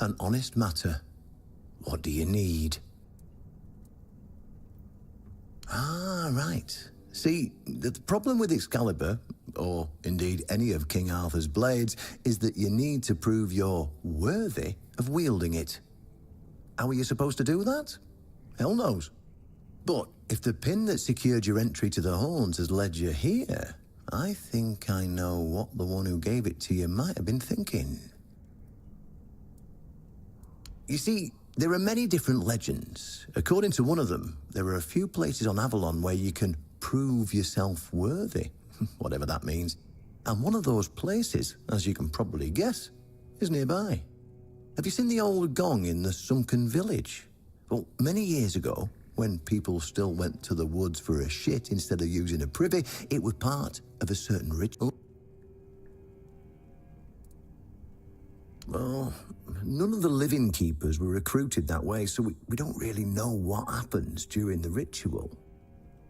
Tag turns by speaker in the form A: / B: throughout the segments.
A: An honest matter. What do you need? Ah, right. See, the problem with Excalibur, or indeed any of King Arthur's blades, is that you need to prove you're worthy of wielding it. How are you supposed to do that? Hell knows. But if the pin that secured your entry to the horns has led you here, I think I know what the one who gave it to you might have been thinking. You see, there are many different legends. According to one of them, there are a few places on Avalon where you can prove yourself worthy, whatever that means. And one of those places, as you can probably guess, is nearby. Have you seen the old gong in the sunken village? Well, many years ago, when people still went to the woods for a shit instead of using a privy, it was part of a certain ritual. Well, none of the living keepers were recruited that way, so we don't really know what happens during the ritual.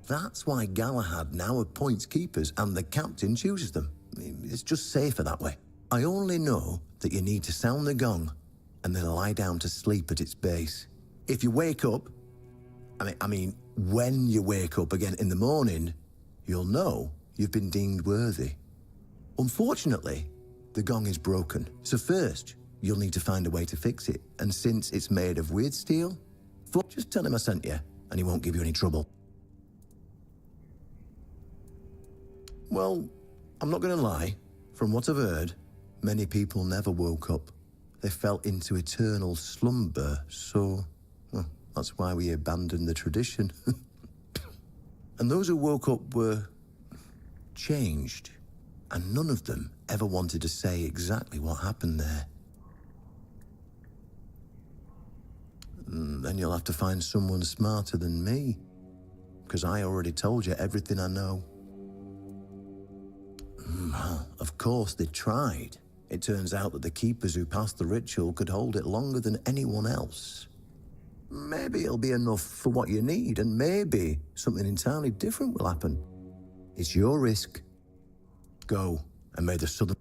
A: That's why Galahad now appoints keepers and the captain chooses them. It's just safer that way. I only know that you need to sound the gong and then lie down to sleep at its base. If you wake up, when you wake up again in the morning, you'll know you've been deemed worthy. Unfortunately, the gong is broken, so first, you'll need to find a way to fix it. And since it's made of weird steel, just tell him I sent you, and he won't give you any trouble. Well, I'm not gonna lie. From what I've heard, many people never woke up. They fell into eternal slumber, so well, that's why we abandoned the tradition. And those who woke up were changed, and none of them ever wanted to say exactly what happened there. Then you'll have to find someone smarter than me, because I already told you everything I know. Of course they tried. It turns out that the keepers who passed the ritual could hold it longer than anyone else. Maybe it'll be enough for what you need, and maybe something entirely different will happen. It's your risk. Go, and may the southern...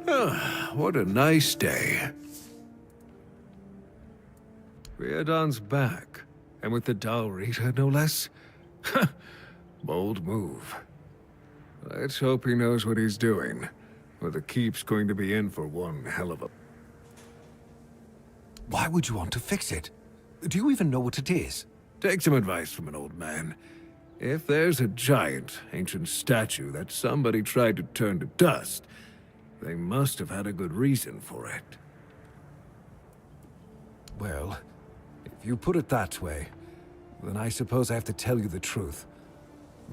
B: Ah, what a nice day. Riordan's back, and with the Dalrita, no less. Bold move. Let's hope he knows what he's doing, or the Keep's going to be in for one hell of a...
C: Why would you want to fix it? Do you even know what it is?
B: Take some advice from an old man. If there's a giant, ancient statue that somebody tried to turn to dust, they must have had a good reason for it.
C: Well, if you put it that way, then I suppose I have to tell you the truth.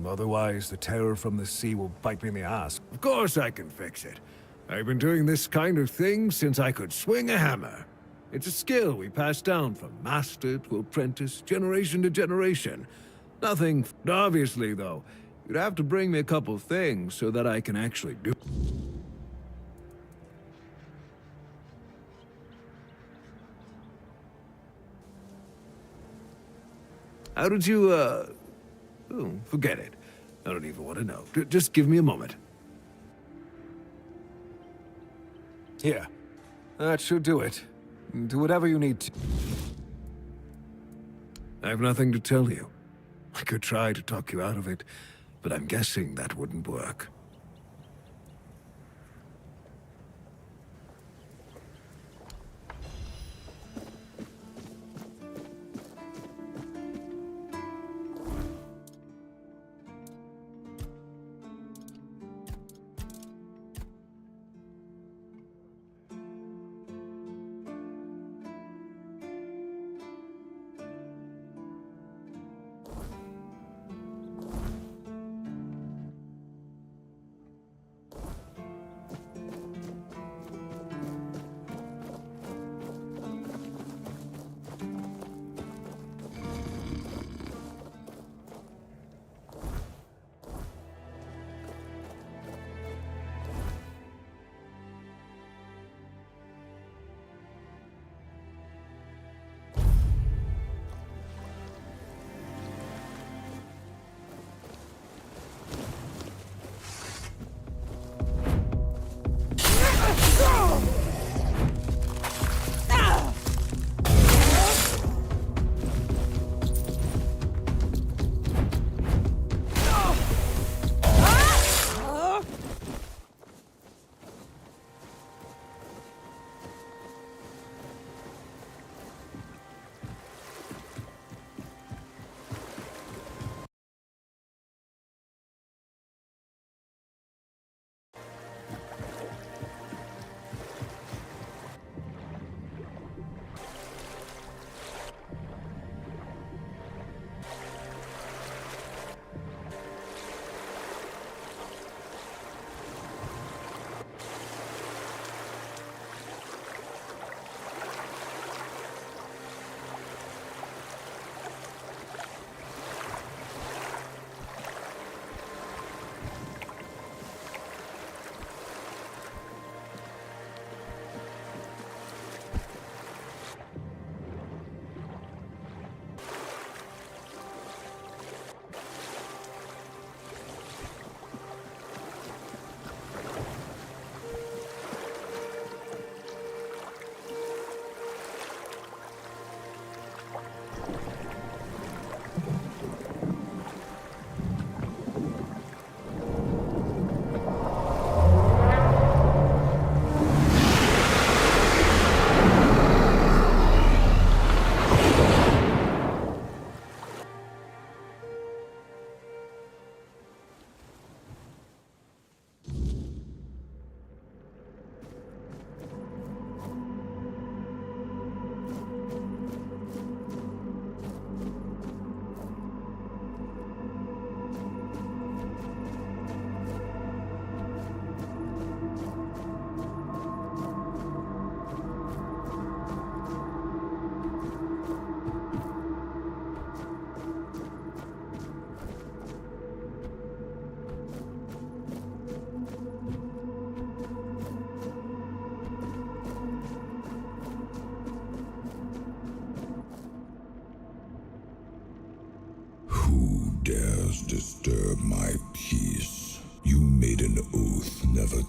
C: Otherwise, the terror from the sea will bite me in the ass.
B: Of course I can fix it. I've been doing this kind of thing since I could swing a hammer. It's a skill we pass down from master to apprentice, generation to generation. Nothing... Obviously, though, you'd have to bring me a couple things so that I can actually do... How did you, Oh, forget it. I don't even want to know. Just give me a moment.
C: Here. That should do it. Do whatever you need to.
B: I have nothing to tell you. I could try to talk you out of it, but I'm guessing that wouldn't work.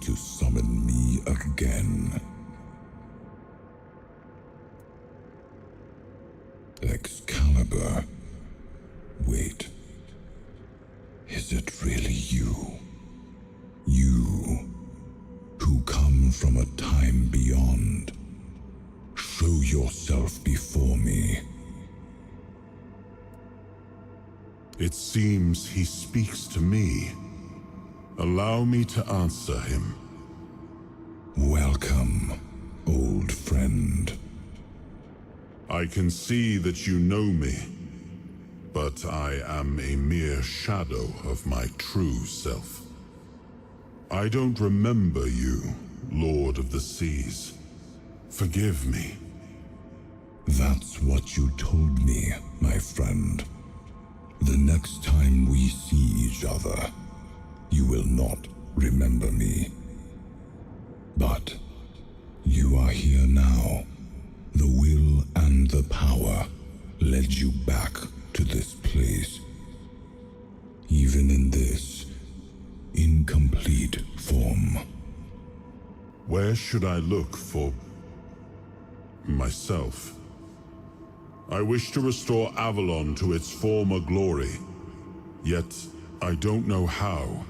D: to summon me again. Excalibur. Wait. Is it really you? You, who come from a time beyond. Show yourself before me.
E: It seems he speaks to me. Allow me to answer him.
D: Welcome, old friend.
E: I can see that you know me, but I am a mere shadow of my true self. I don't remember you, Lord of the Seas. Forgive me.
D: That's what you told me, my friend. The next time we see each other, you will not remember me. But you are here now. The will and the power led you back to this place. Even in this incomplete form.
E: Where should I look for myself? I wish to restore Avalon to its former glory, yet I don't know how.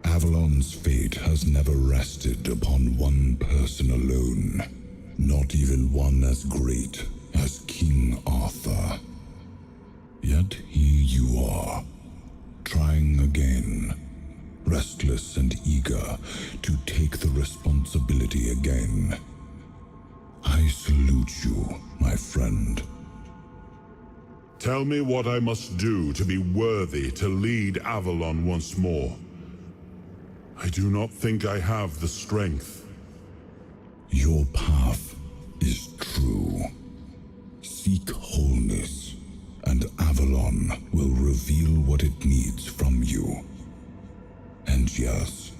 D: Avalon's fate has never rested upon one person alone, not even one as great as King Arthur. Yet here you are, trying again, restless and eager to take the responsibility again. I salute you, my friend.
E: Tell me what I must do to be worthy to lead Avalon once more. I do not think I have the strength.
D: Your path is true. Seek wholeness, and Avalon will reveal what it needs from you. And yes,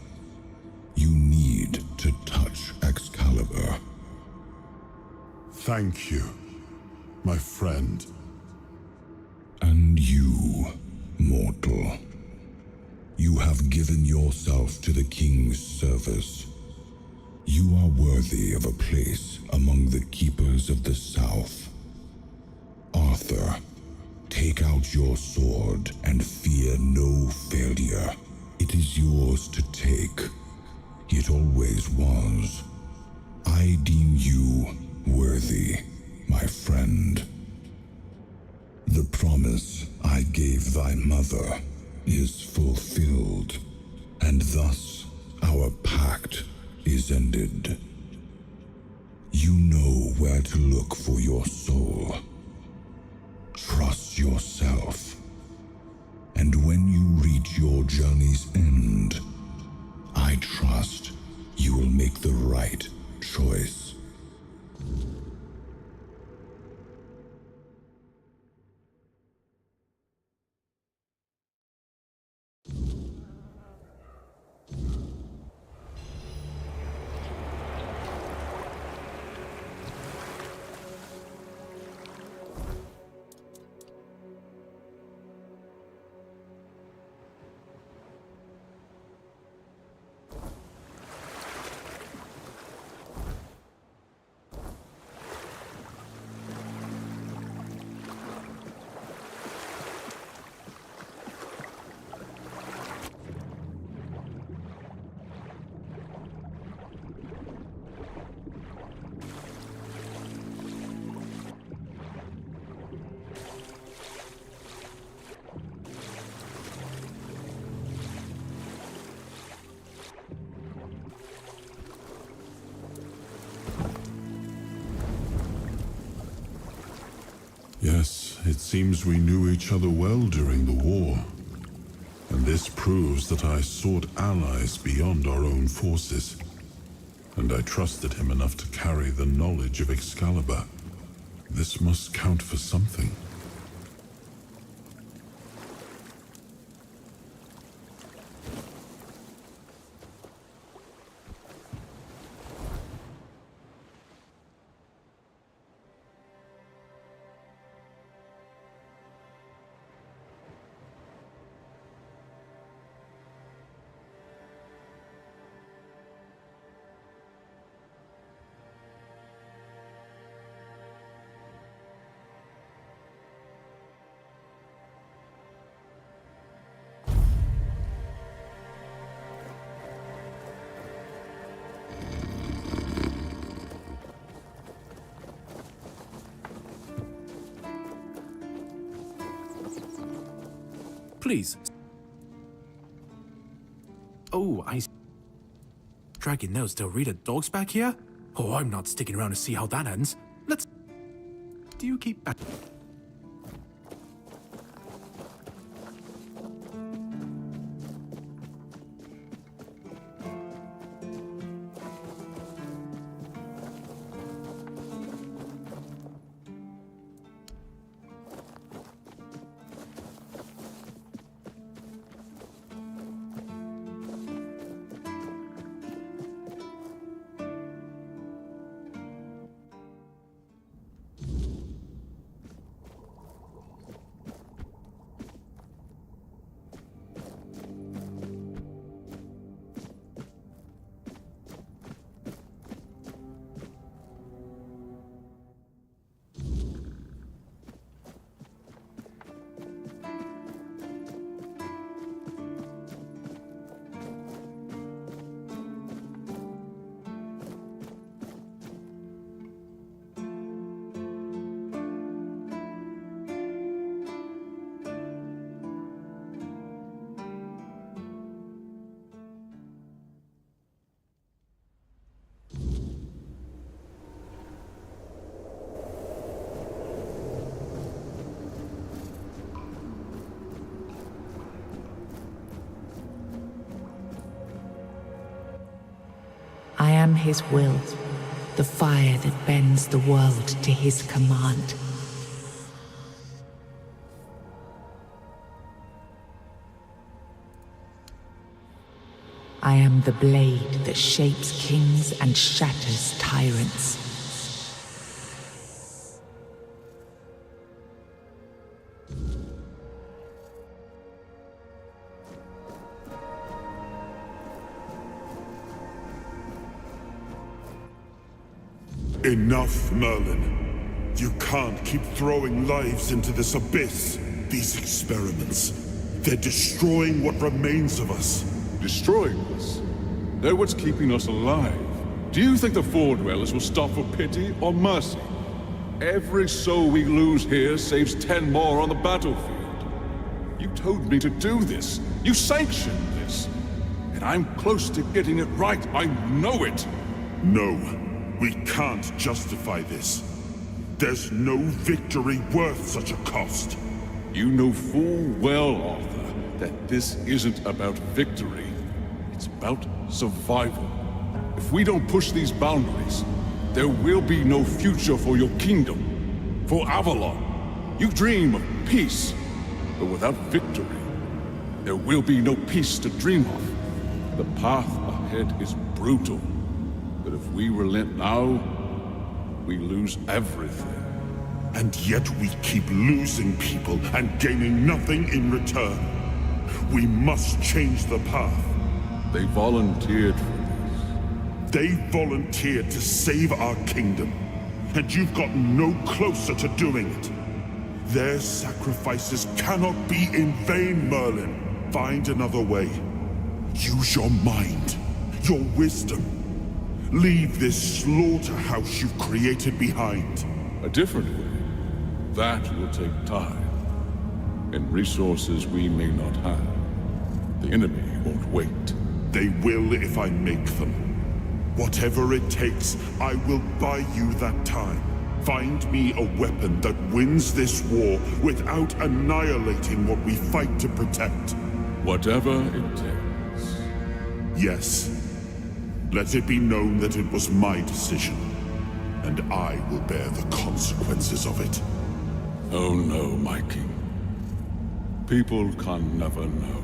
D: you need to touch Excalibur.
E: Thank you, my friend.
D: And you, mortal. You have given yourself to the King's service. You are worthy of a place among the keepers of the South. Arthur, take out your sword and fear no failure. It is yours to take. It always was. I deem you worthy, my friend. The promise I gave thy mother is fulfilled, and thus our pact is ended. You know where to look for your soul. Trust yourself. And when you reach your journey's end, I trust you will make the right choice.
E: Yes, it seems we knew each other well during the war. And this proves that I sought allies beyond our own forces. And I trusted him enough to carry the knowledge of Excalibur. This must count for something.
F: Please. Oh, Dragon knows they'll read the dogs back here? Oh, I'm not sticking around to see how that ends. Let's... Do you keep back?
G: I am his will, the fire that bends the world to his command. I am the blade that shapes kings and shatters tyrants.
E: Enough, Merlin. You can't keep throwing lives into this abyss. These experiments, they're destroying what remains of us.
H: Destroying us? They're what's keeping us alive. Do you think the Four Dwellers will stop for pity or mercy? Every soul we lose here saves 10 more on the battlefield. You told me to do this. You sanctioned this. And I'm close to getting it right. I know it.
E: No, we can't justify this. There's no victory worth such a cost.
H: You know full well, Arthur, that this isn't about victory. It's about survival. If we don't push these boundaries, there will be no future for your kingdom, for Avalon. You dream of peace, but without victory, there will be no peace to dream of. The path ahead is brutal, but if we relent now, we lose everything.
E: And yet we keep losing people and gaining nothing in return. We must change the path.
H: They volunteered for this.
E: They volunteered to save our kingdom, and you've gotten no closer to doing it. Their sacrifices cannot be in vain, Merlin. Find another way. Use your mind, your wisdom. Leave this slaughterhouse you've created behind.
H: A different way. That will take time, and resources we may not have. The enemy won't wait.
E: They will if I make them. Whatever it takes, I will buy you that time. Find me a weapon that wins this war without annihilating what we fight to protect.
H: Whatever it takes.
E: Yes. Let it be known that it was my decision, and I will bear the consequences of it.
H: Oh no, my king. People can never know.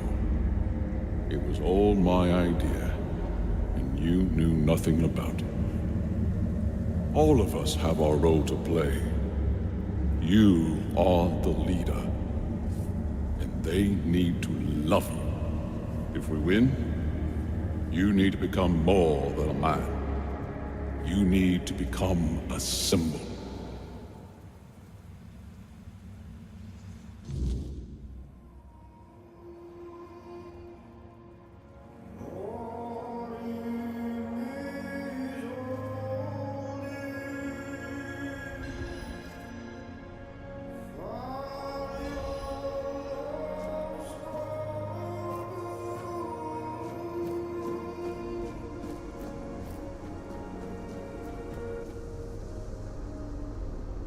H: It was all my idea, and you knew nothing about it. All of us have our role to play. You are the leader, and they need to love you. If we win, you need to become more than a man. You need to become a symbol.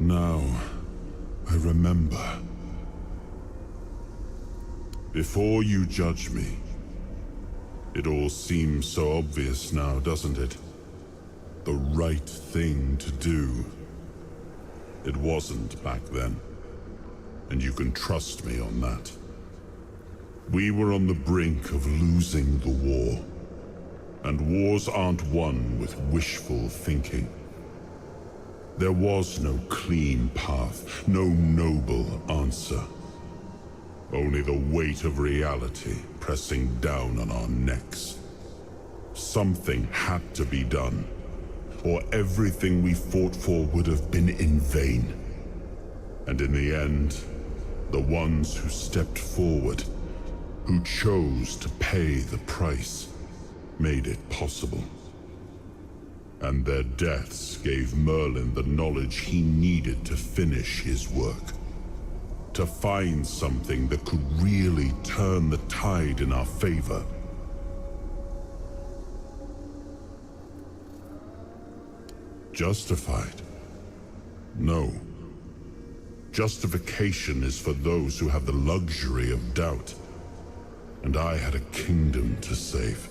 E: Now, I remember. Before you judge me, it all seems so obvious now, doesn't it? The right thing to do. It wasn't back then, and you can trust me on that. We were on the brink of losing the war, and wars aren't won with wishful thinking. There was no clean path, no noble answer. Only the weight of reality pressing down on our necks. Something had to be done, or everything we fought for would have been in vain. And in the end, the ones who stepped forward, who chose to pay the price, made it possible. And their deaths gave Merlin the knowledge he needed to finish his work. To find something that could really turn the tide in our favor. Justified? No. Justification is for those who have the luxury of doubt. And I had a kingdom to save.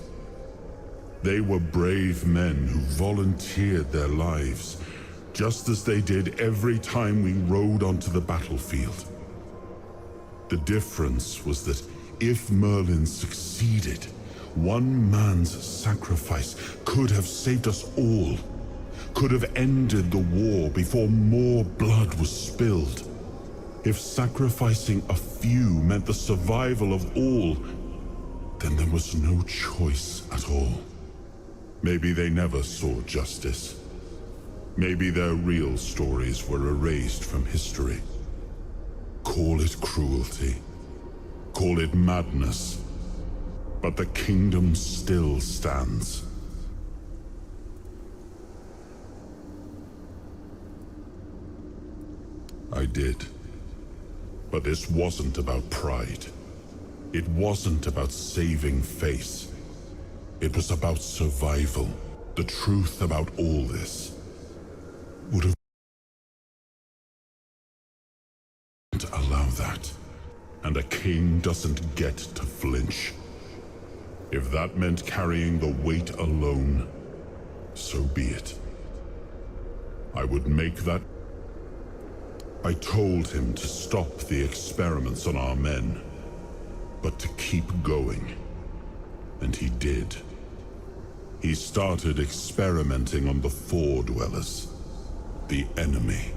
E: They were brave men who volunteered their lives, just as they did every time we rode onto the battlefield. The difference was that if Merlin succeeded, one man's sacrifice could have saved us all, could have ended the war before more blood was spilled. If sacrificing a few meant the survival of all, then there was no choice at all. Maybe they never saw justice. Maybe their real stories were erased from history. Call it cruelty. Call it madness. But the kingdom still stands. I did. But this wasn't about pride. It wasn't about saving face. It was about survival. The truth about all this would have allow that. And a king doesn't get to flinch. If that meant carrying the weight alone, so be it. I would make that. I told him to stop the experiments on our men, but to keep going. And he did. He started experimenting on the Four Dwellers, the enemy.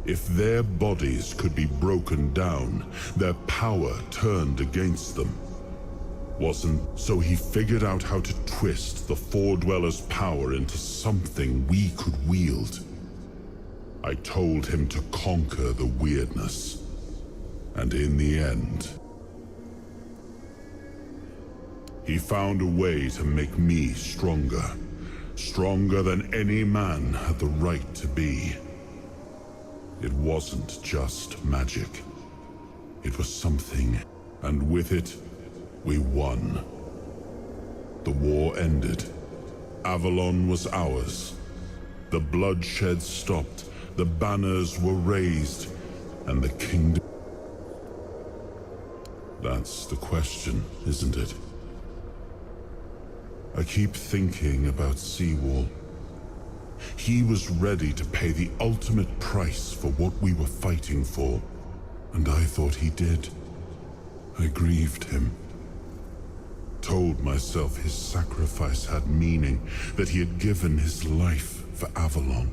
E: If their bodies could be broken down, their power turned against them. So he figured out how to twist the Four Dwellers' power into something we could wield. I told him to conquer the weirdness. And in the end, he found a way to make me stronger. Stronger than any man had the right to be. It wasn't just magic. It was something, and with it, we won. The war ended. Avalon was ours. The bloodshed stopped, the banners were raised, and the kingdom... That's the question, isn't it? I keep thinking about Seawall. He was ready to pay the ultimate price for what we were fighting for, and I thought he did. I grieved him. Told myself his sacrifice had meaning, that he had given his life for Avalon.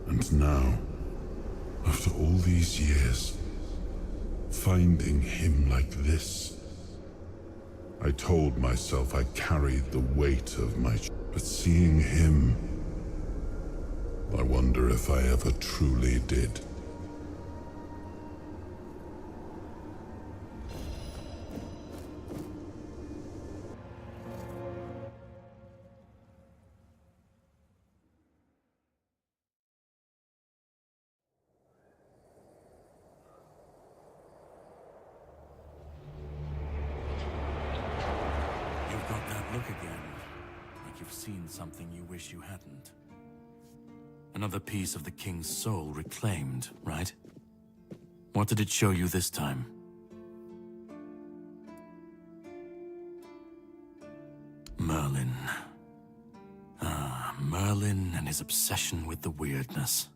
E: And now, after all these years, finding him like this, I told myself I carried the weight of my... But seeing him, I wonder if I ever truly did.
F: You've got that look again, like you've seen something you wish you hadn't.
I: Another piece of the king's soul reclaimed, right? What did it show you this time? Merlin. Ah, Merlin and his obsession with the weirdness.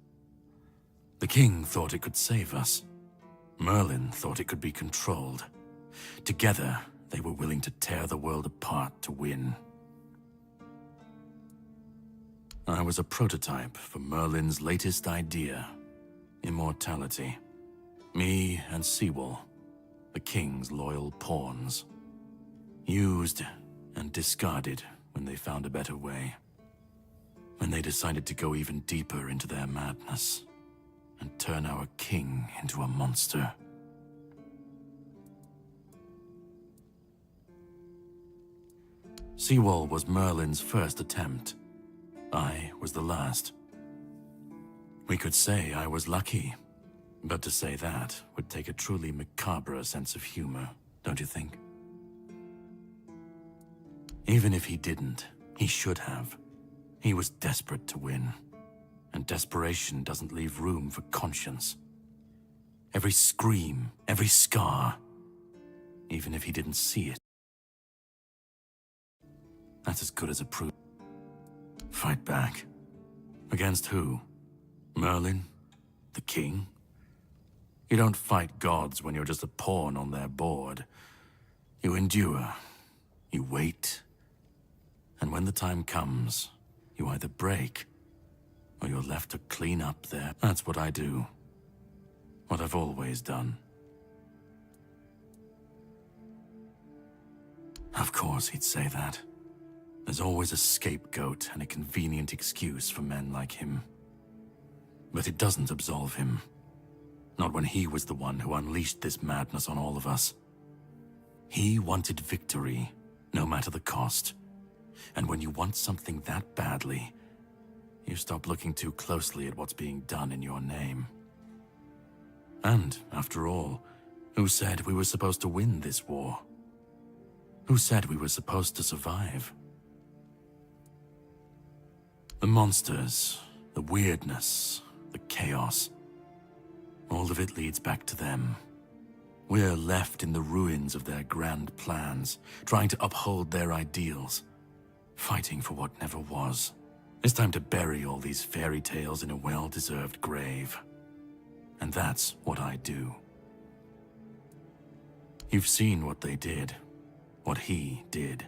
I: The king thought it could save us. Merlin thought it could be controlled. Together, they were willing to tear the world apart to win. I was a prototype for Merlin's latest idea, immortality. Me and Seawall, the king's loyal pawns. Used and discarded when they found a better way. When they decided to go even deeper into their madness and turn our king into a monster. Seawall was Merlin's first attempt. I was the last. We could say I was lucky, but to say that would take a truly macabre sense of humor, don't you think? Even if he didn't, he should have. He was desperate to win, and desperation doesn't leave room for conscience. Every scream, every scar, even if he didn't see it. That's as good as a proof. Fight back. Against who? Merlin? The king? You don't fight gods when you're just a pawn on their board. You endure. You wait. And when the time comes, you either break, or you're left to clean up there. That's what I do. What I've always done. Of course he'd say that. There's always a scapegoat and a convenient excuse for men like him. But it doesn't absolve him. Not when he was the one who unleashed this madness on all of us. He wanted victory, no matter the cost. And when you want something that badly, you stop looking too closely at what's being done in your name. And, after all, who said we were supposed to win this war? Who said we were supposed to survive? The monsters, the weirdness, the chaos. All of it leads back to them. We're left in the ruins of their grand plans, trying to uphold their ideals, fighting for what never was. It's time to bury all these fairy tales in a well-deserved grave. And that's what I do. You've seen what they did, what he did.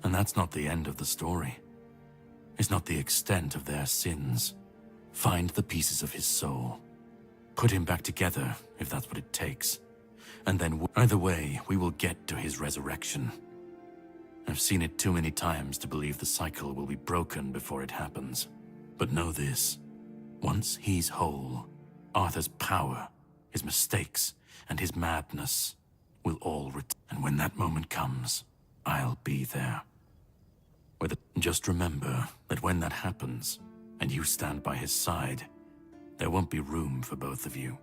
I: And that's not the end of the story. It's not the extent of their sins. Find the pieces of his soul. Put him back together, if that's what it takes. And then either way, we will get to his resurrection. I've seen it too many times to believe the cycle will be broken before it happens. But know this. Once he's whole, Arthur's power, his mistakes, and his madness will all return. And when that moment comes, I'll be there. Just remember that when that happens, and you stand by his side, there won't be room for both of you.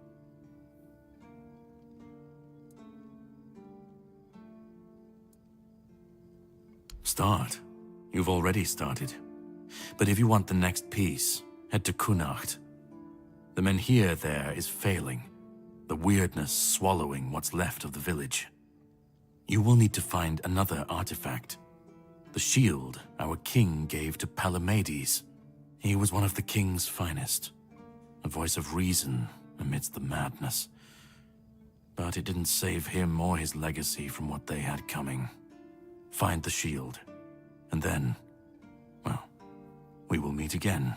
I: Start. You've already started. But if you want the next piece, head to Kunacht. The menhir there is failing, the weirdness swallowing what's left of the village. You will need to find another artifact. The shield our king gave to Palamedes. He was one of the king's finest, a voice of reason amidst the madness. But it didn't save him or his legacy from what they had coming. Find the shield, and then, well, we will meet again.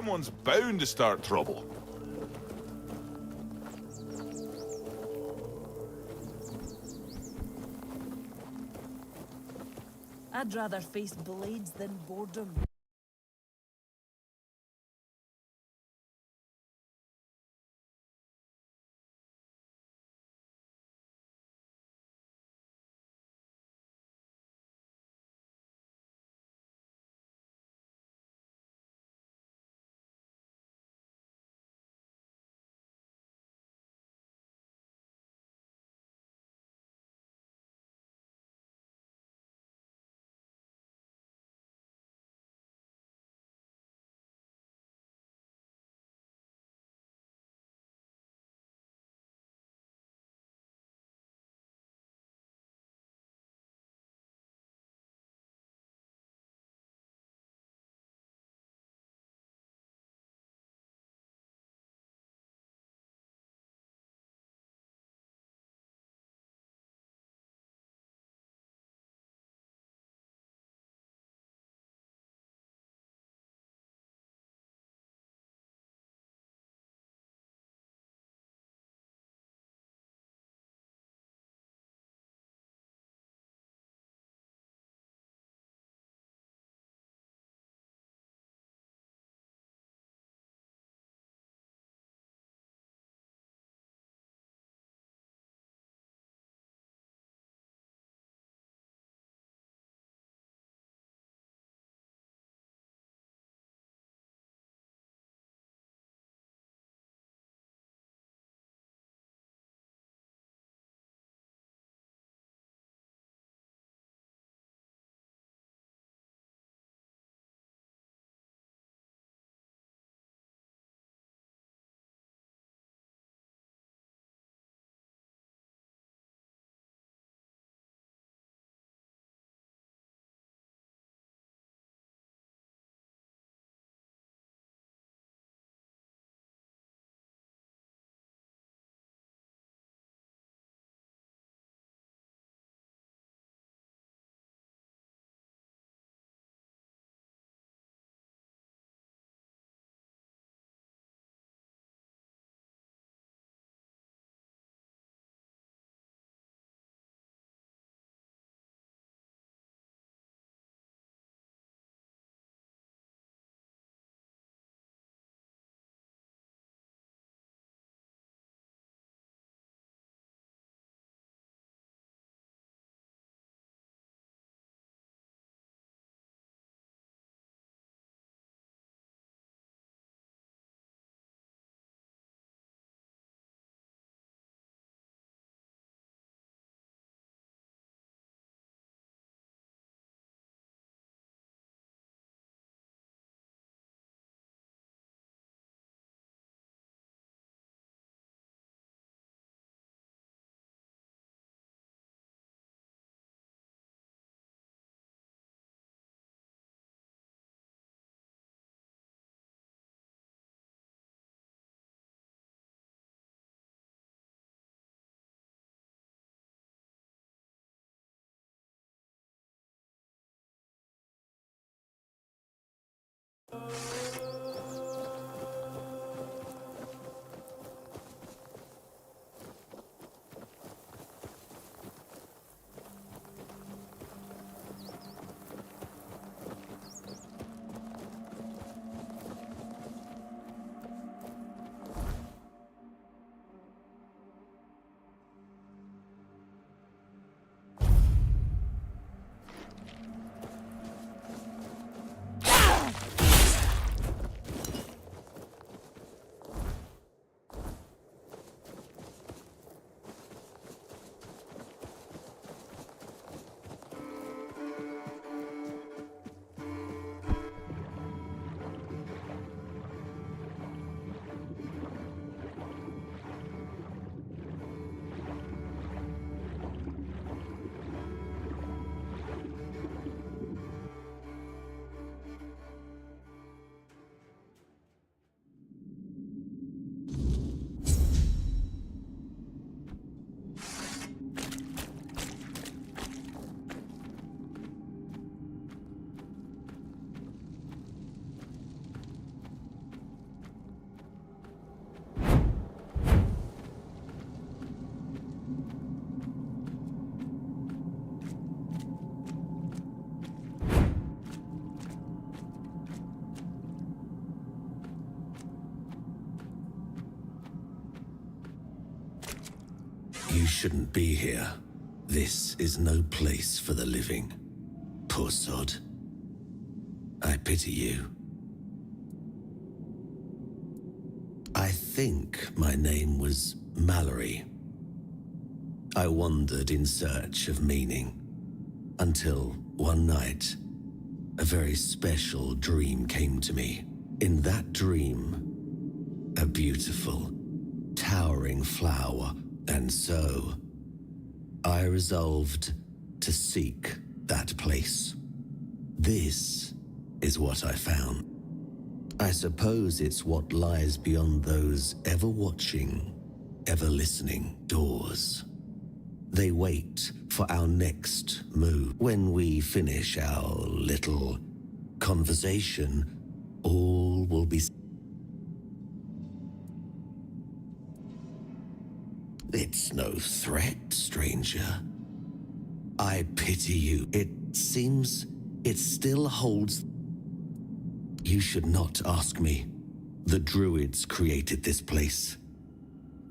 H: Someone's bound to start trouble.
J: I'd rather face blades than boredom.
K: shouldn't be here. This is no place for the living. Poor sod. I pity you. I think my name was Mallory. I wandered in search of meaning, until one night, a very special dream came to me. In that dream, a beautiful, towering flower, and so I resolved to seek that place. This is what I found. I suppose it's what lies beyond those ever watching, ever listening doors. They wait for our next move. When we finish our little conversation, all will be... It's no threat, stranger. I pity you. It seems it still holds... You should not ask me. The Druids created this place.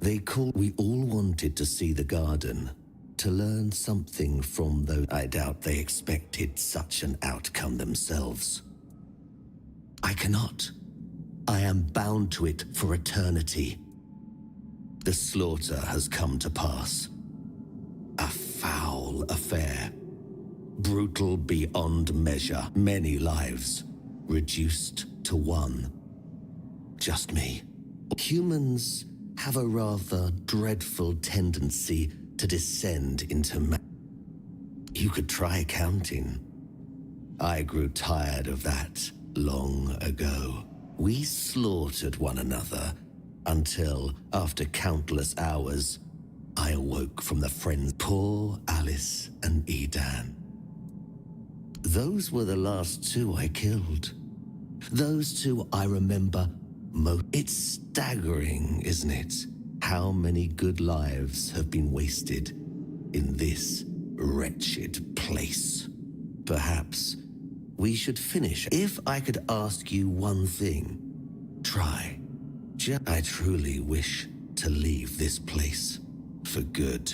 K: We all wanted to see the garden, to learn something from those. I doubt they expected such an outcome themselves. I cannot. I am bound to it for eternity. The slaughter has come to pass. A foul affair. Brutal beyond measure. Many lives reduced to one. Just me. Humans have a rather dreadful tendency to descend into You could try counting. I grew tired of that long ago. We slaughtered one another until, after countless hours, I awoke from the friends. Poor Alice and Edan. Those were the last two I killed. Those two I remember most. It's staggering, isn't it? How many good lives have been wasted in this wretched place. Perhaps we should finish. If I could ask you one thing, try. I truly wish to leave this place for good.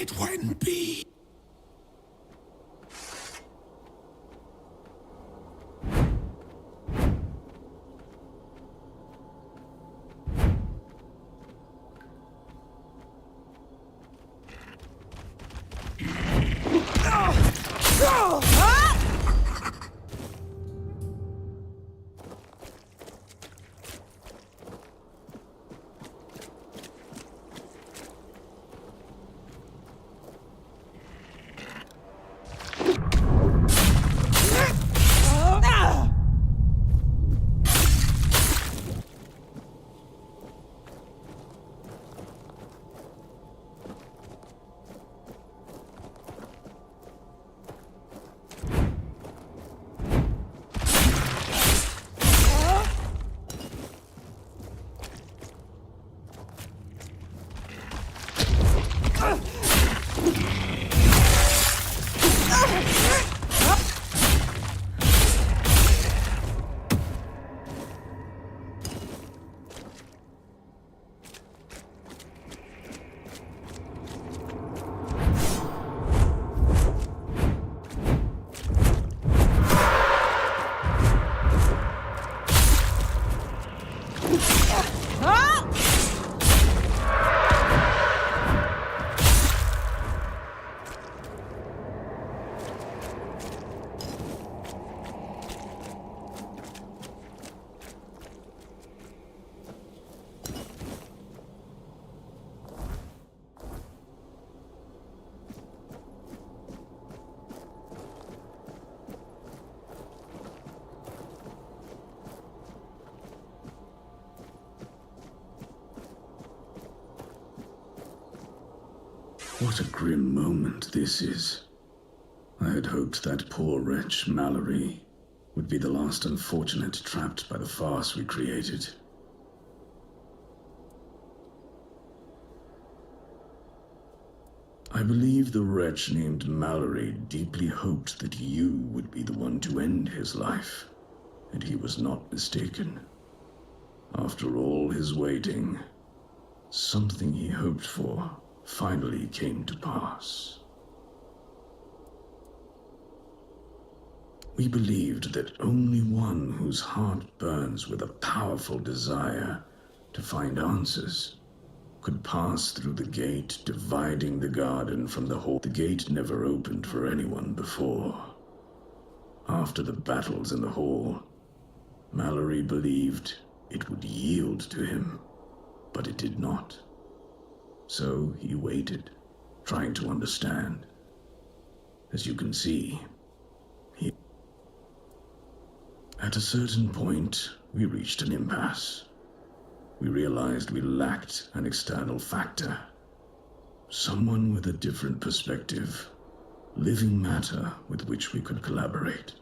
K: it when be.
L: What a grim moment this is. I had hoped that poor wretch, Mallory, would be the last unfortunate trapped by the farce we created. I believe the wretch named Mallory deeply hoped that you would be the one to end his life, and he was not mistaken. After all his waiting, something he hoped for finally came to pass. We believed that only one whose heart burns with a powerful desire to find answers could pass through the gate dividing the garden from the hall. The gate never opened for anyone before. After the battles in the hall, Mallory believed it would yield to him, but it did not. So he waited, trying to understand. As you can see, at a certain point, we reached an impasse. We realized we lacked an external factor. Someone with a different perspective, living matter with which we could collaborate.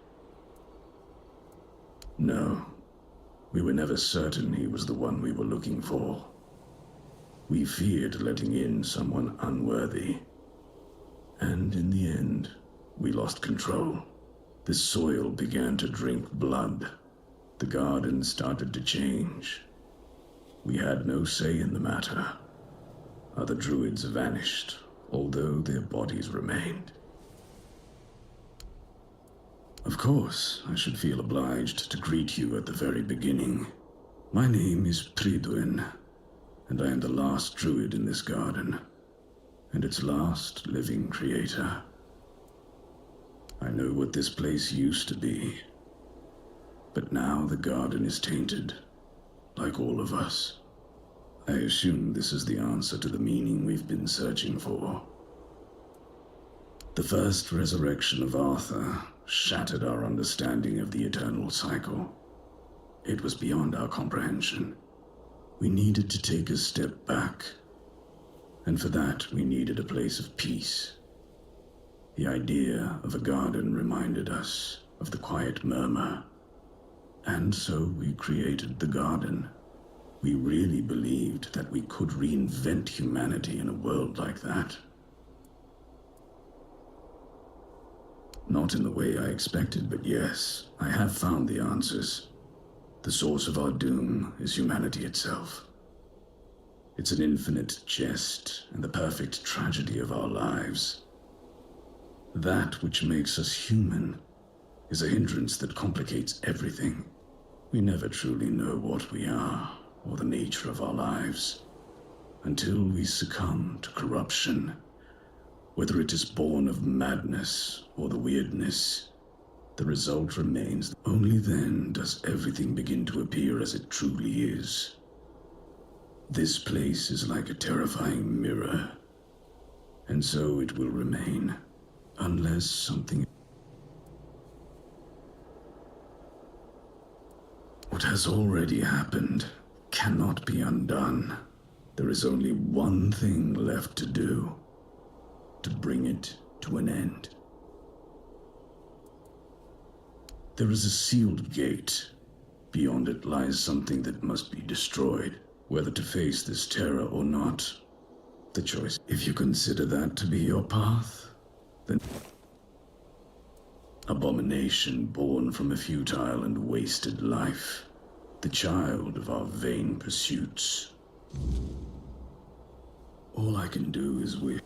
L: No, we were never certain he was the one we were looking for. We feared letting in someone unworthy. And in the end, we lost control. The soil began to drink blood. The garden started to change. We had no say in the matter. Other druids vanished, although their bodies remained. Of course, I should feel obliged to greet you at the very beginning. My name is Prydwen, and I am the last druid in this garden, and its last living creator. I know what this place used to be, but now the garden is tainted, like all of us. I assume this is the answer to the meaning we've been searching for. The first resurrection of Arthur shattered our understanding of the eternal cycle. It was beyond our comprehension. We needed to take a step back, and for that we needed a place of peace. The idea of a garden reminded us of the quiet murmur, and so we created the garden. We really believed that we could reinvent humanity in a world like that. Not in the way I expected, but yes, I have found the answers. The source of our doom is humanity itself. It's an infinite jest and the perfect tragedy of our lives. That which makes us human is a hindrance that complicates everything. We never truly know what we are or the nature of our lives until we succumb to corruption. Whether it is born of madness or the weirdness, the result remains. Only then does everything begin to appear as it truly is. This place is like a terrifying mirror, and so it will remain, unless something... What has already happened cannot be undone. There is only one thing left to do, to bring it to an end. There is a sealed gate. Beyond it lies something that must be destroyed. Whether to face this terror or not, the choice. If you consider that to be your path, then... Abomination born from a futile and wasted life, the child of our vain pursuits. All I can do is wish.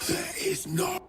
E: There is no...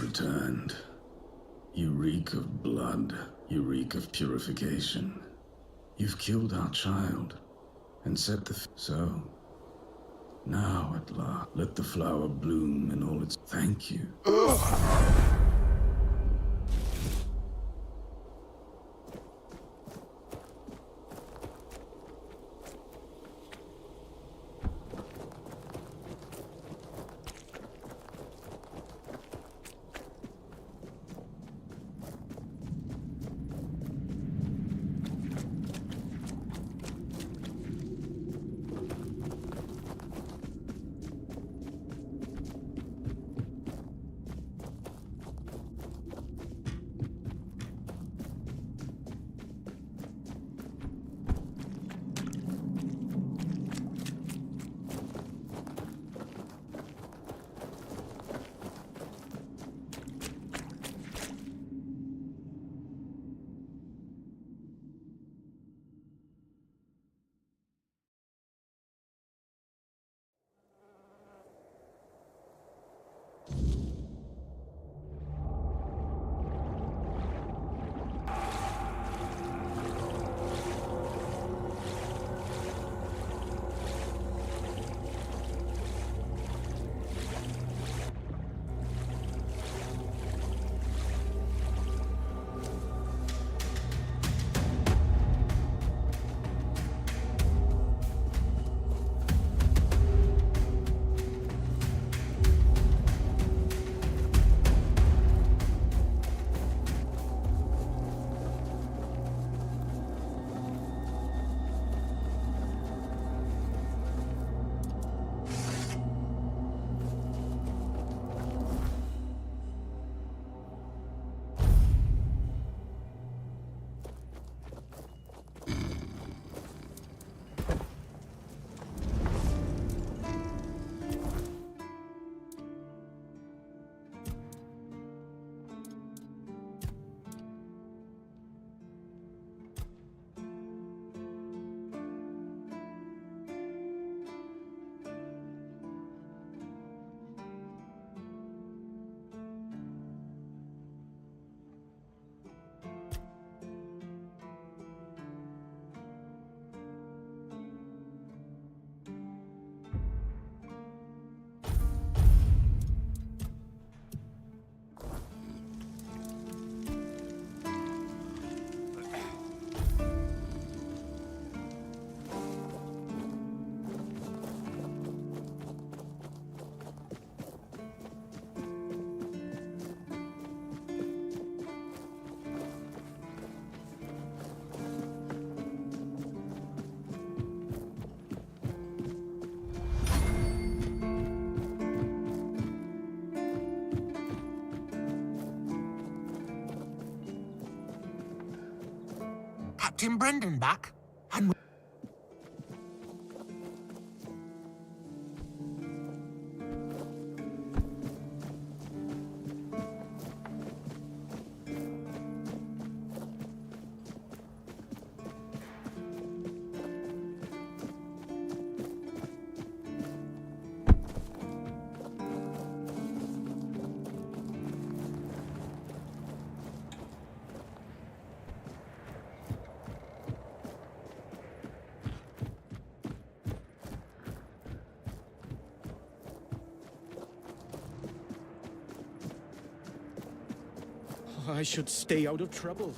L: returned. You reek of blood. You reek of purification. You've killed our child and set the... So, now at last, let the flower bloom in all its... Thank you.
M: Captain Brendan back? And
N: I should stay out of trouble.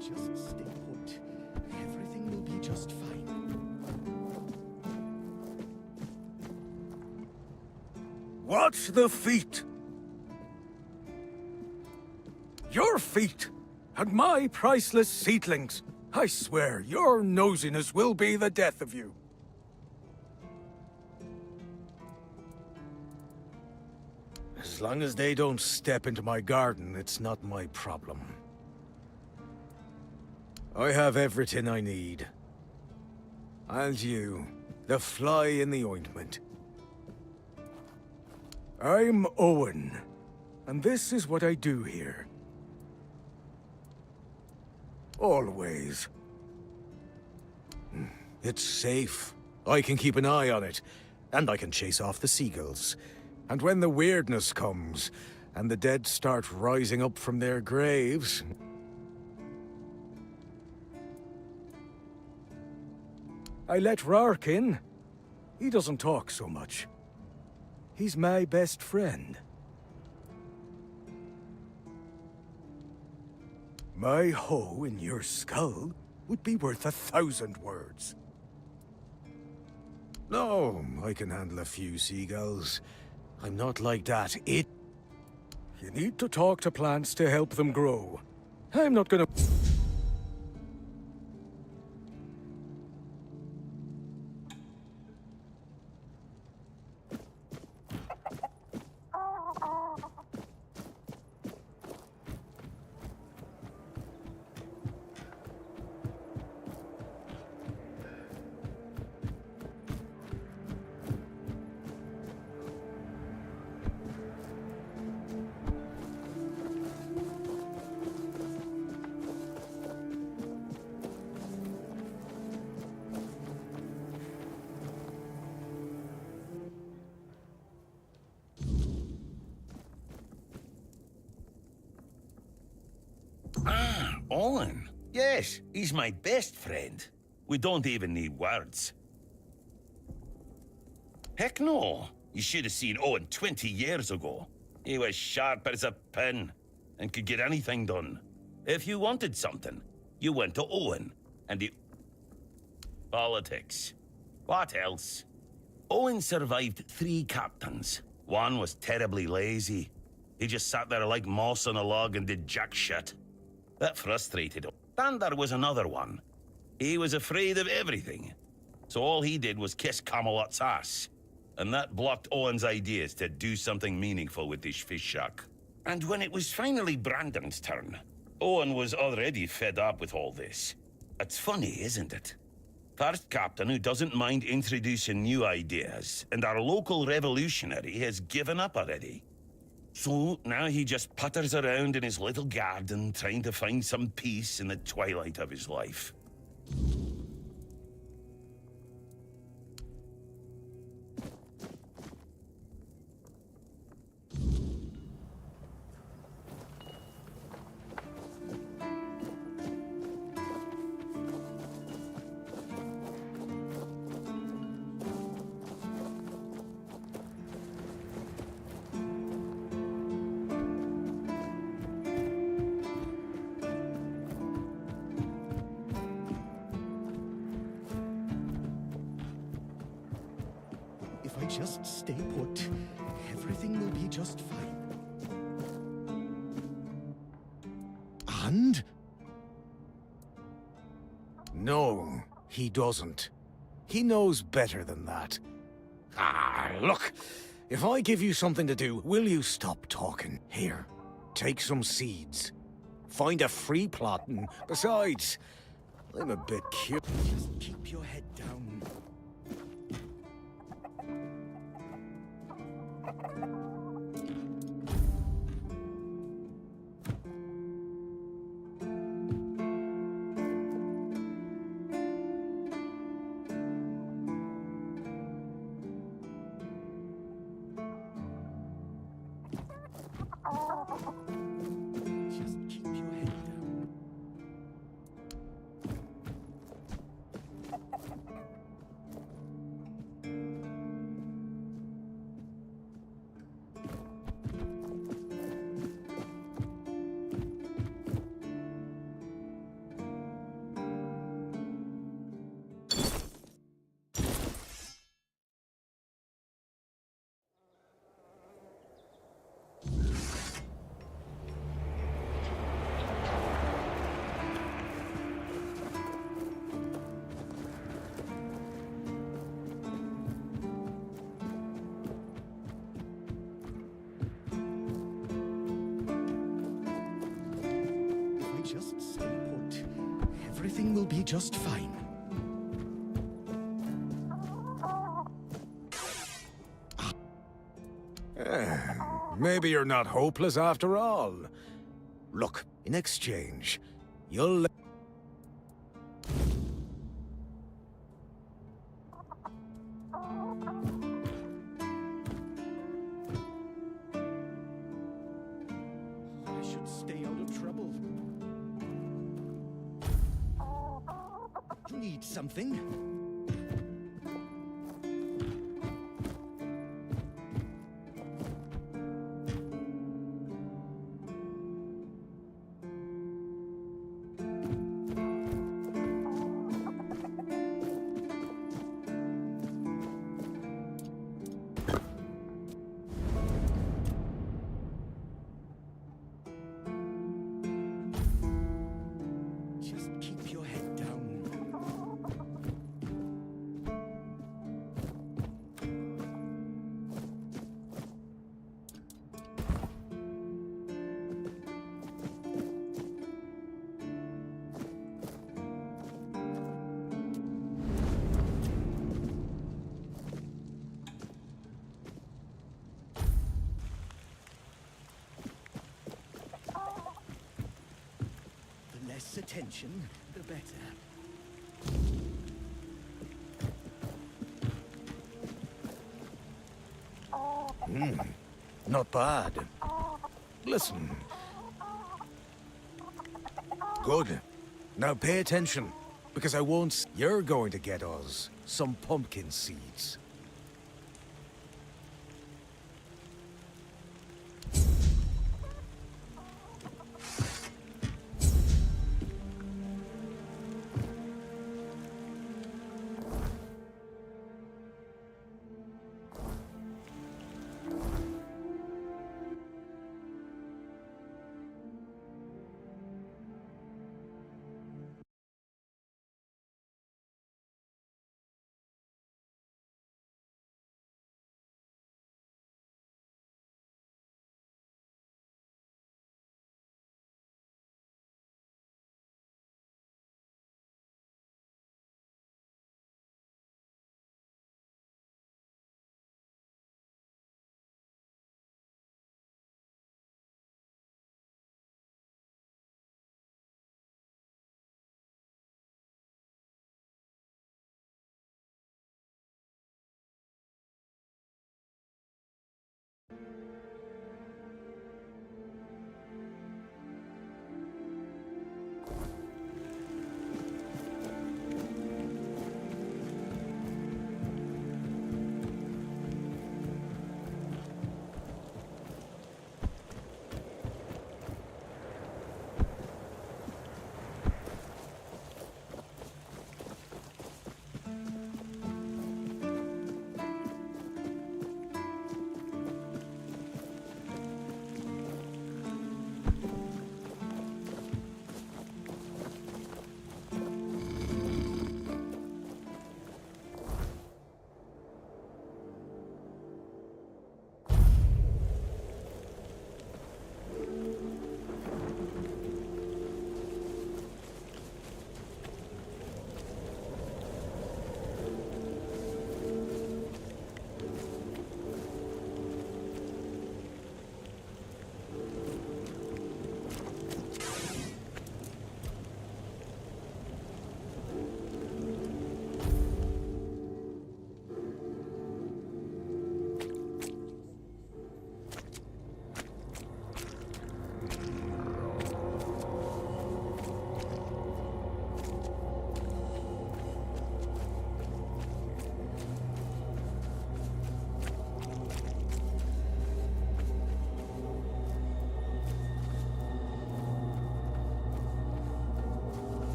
N: Just stay put. Everything will be just fine.
C: Watch the feet! Your feet! And my priceless seedlings! I swear, your nosiness will be the death of you.
O: As long as they don't step into my garden, it's not my problem. I have everything I need. And you, the fly in the ointment. I'm Owen, and this is what I do here. Always. It's safe. I can keep an eye on it, and I can chase off the seagulls. And when the weirdness comes, and the dead start rising up from their graves... I let Rark in. He doesn't talk so much. He's my best friend. My hoe in your skull would be worth 1,000 words. No, I can handle a few seagulls. I'm not like that. You need to talk to plants to help them grow. I'm not gonna...
P: Ah, Owen. Yes, he's my best friend. We don't even need words. Heck no. You should have seen Owen 20 years ago. He was sharp as a pin and could get anything done. If you wanted something, you went to Owen and he... Politics. What else? Owen survived 3 captains. One was terribly lazy. He just sat there like moss on a log and did jack shit. That frustrated him. Then there was another one. He was afraid of everything. So all he did was kiss Camelot's ass. And that blocked Owen's ideas to do something meaningful with his fish shack. And when it was finally Brandon's turn, Owen was already fed up with all this. It's funny, isn't it? First captain who doesn't mind introducing new ideas, and our local revolutionary has given up already. So now he just putters around in his little garden trying to find some peace in the twilight of his life.
N: If I just stay put, everything will be just fine. And?
O: No, he doesn't. He knows better than that. Ah, look. If I give you something to do, will you stop talking? Here, take some seeds. Find a free plot, and besides, I'm a bit curious.
N: Just keep your head down. Just keep your head down. Everything will be just fine.
O: Maybe you're not hopeless after all. Look, in exchange, you'll...
N: I should stay out of trouble. You need something? Just keep your head down. The less attention, the better.
O: Not bad. Listen. Good. Now pay attention, because I won't... You're going to get us some pumpkin seeds.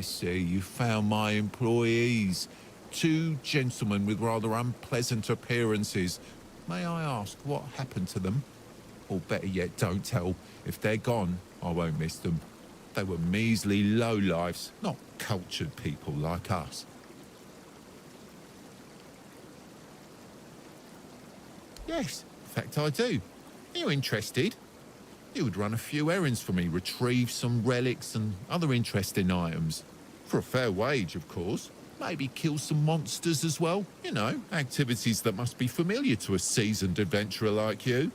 Q: I see. You found my employees. Two gentlemen with rather unpleasant appearances. May I ask what happened to them? Or better yet, don't tell. If they're gone, I won't miss them. They were measly lowlifes, not cultured people like us. Yes, in fact I do. Are you interested? You would run a few errands for me, retrieve some relics and other interesting items. For a fair wage, of course. Maybe kill some monsters as well. You know, activities that must be familiar to a seasoned adventurer like you.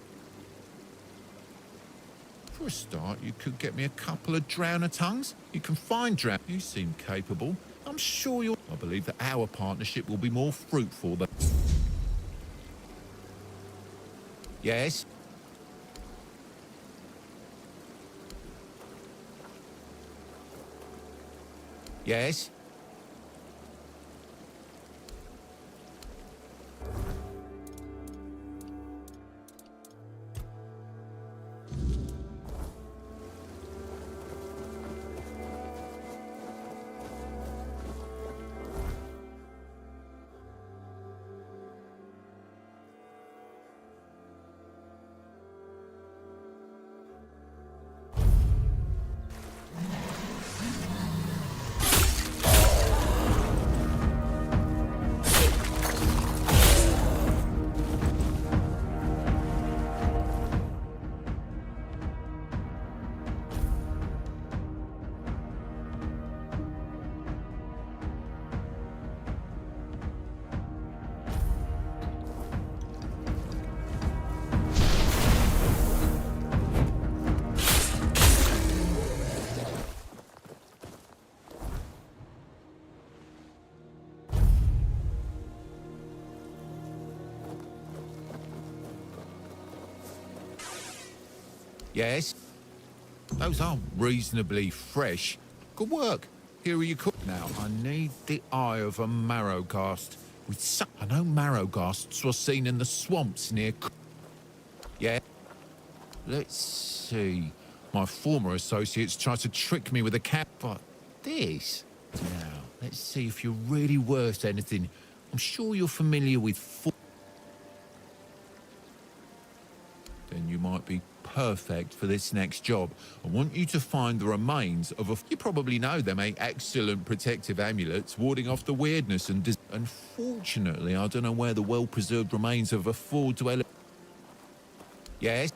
Q: For a start, you could get me a couple of drowner tongues. You can find drown. You seem capable. I'm sure you'll... I believe that our partnership will be more fruitful than... Yes? Yes? Yes? Those are reasonably fresh. Good work. Here are your cook. Now, I need the eye of a marrowghast. I know marrowghasts were seen in the swamps near... Yeah? Let's see. My former associates tried to trick me with a cat, but this... Now, let's see if you're really worth anything. I'm sure you're familiar with... Then you might be perfect for this next job. I want you to find the remains of a... You probably know they make excellent protective amulets, warding off the weirdness and... Unfortunately, I don't know where the well-preserved remains of a four-dweller... Yes?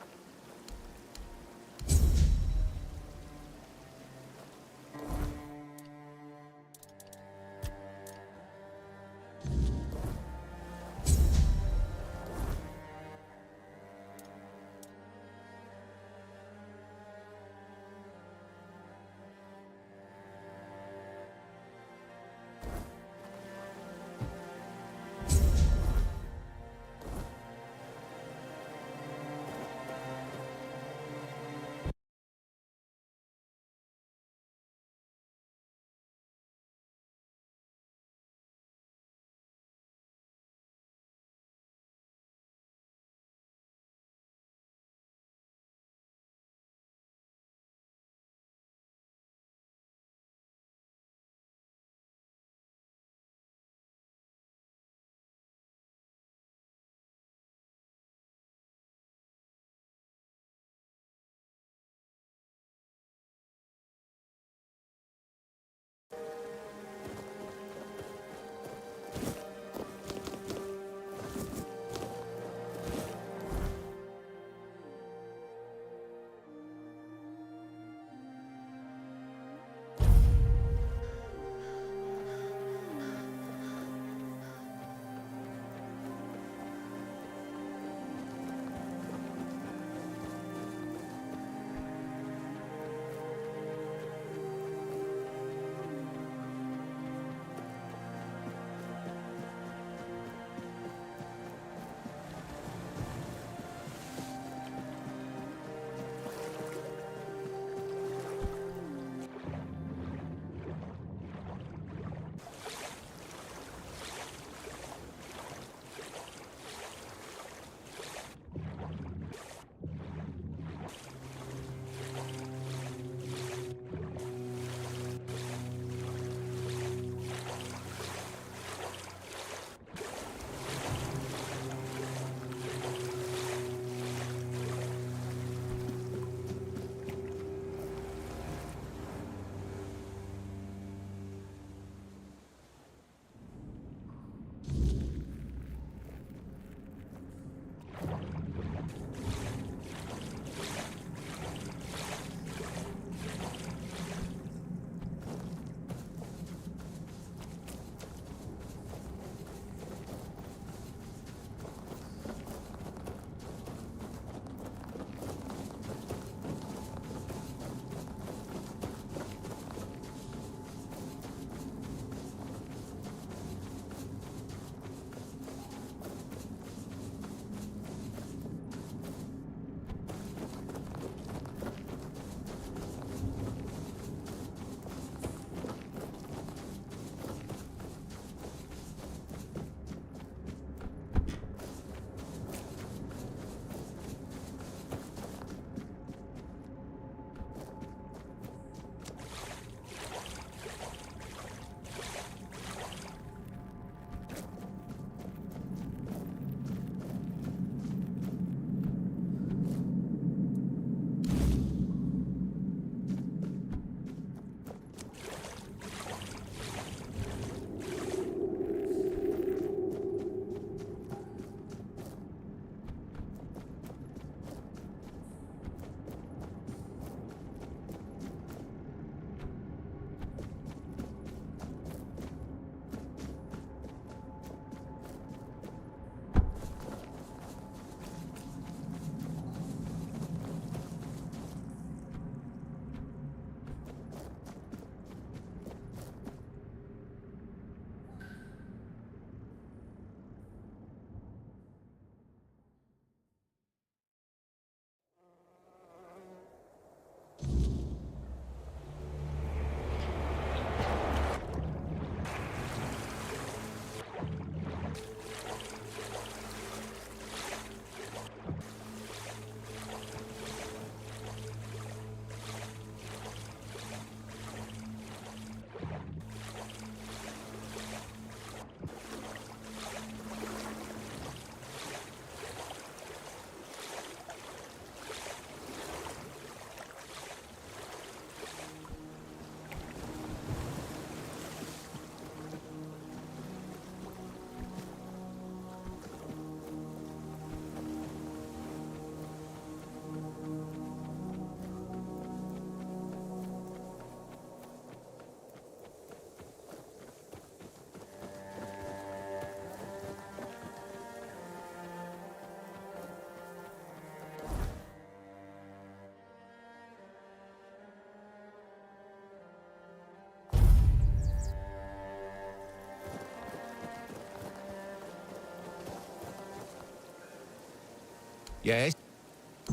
Q: Yes?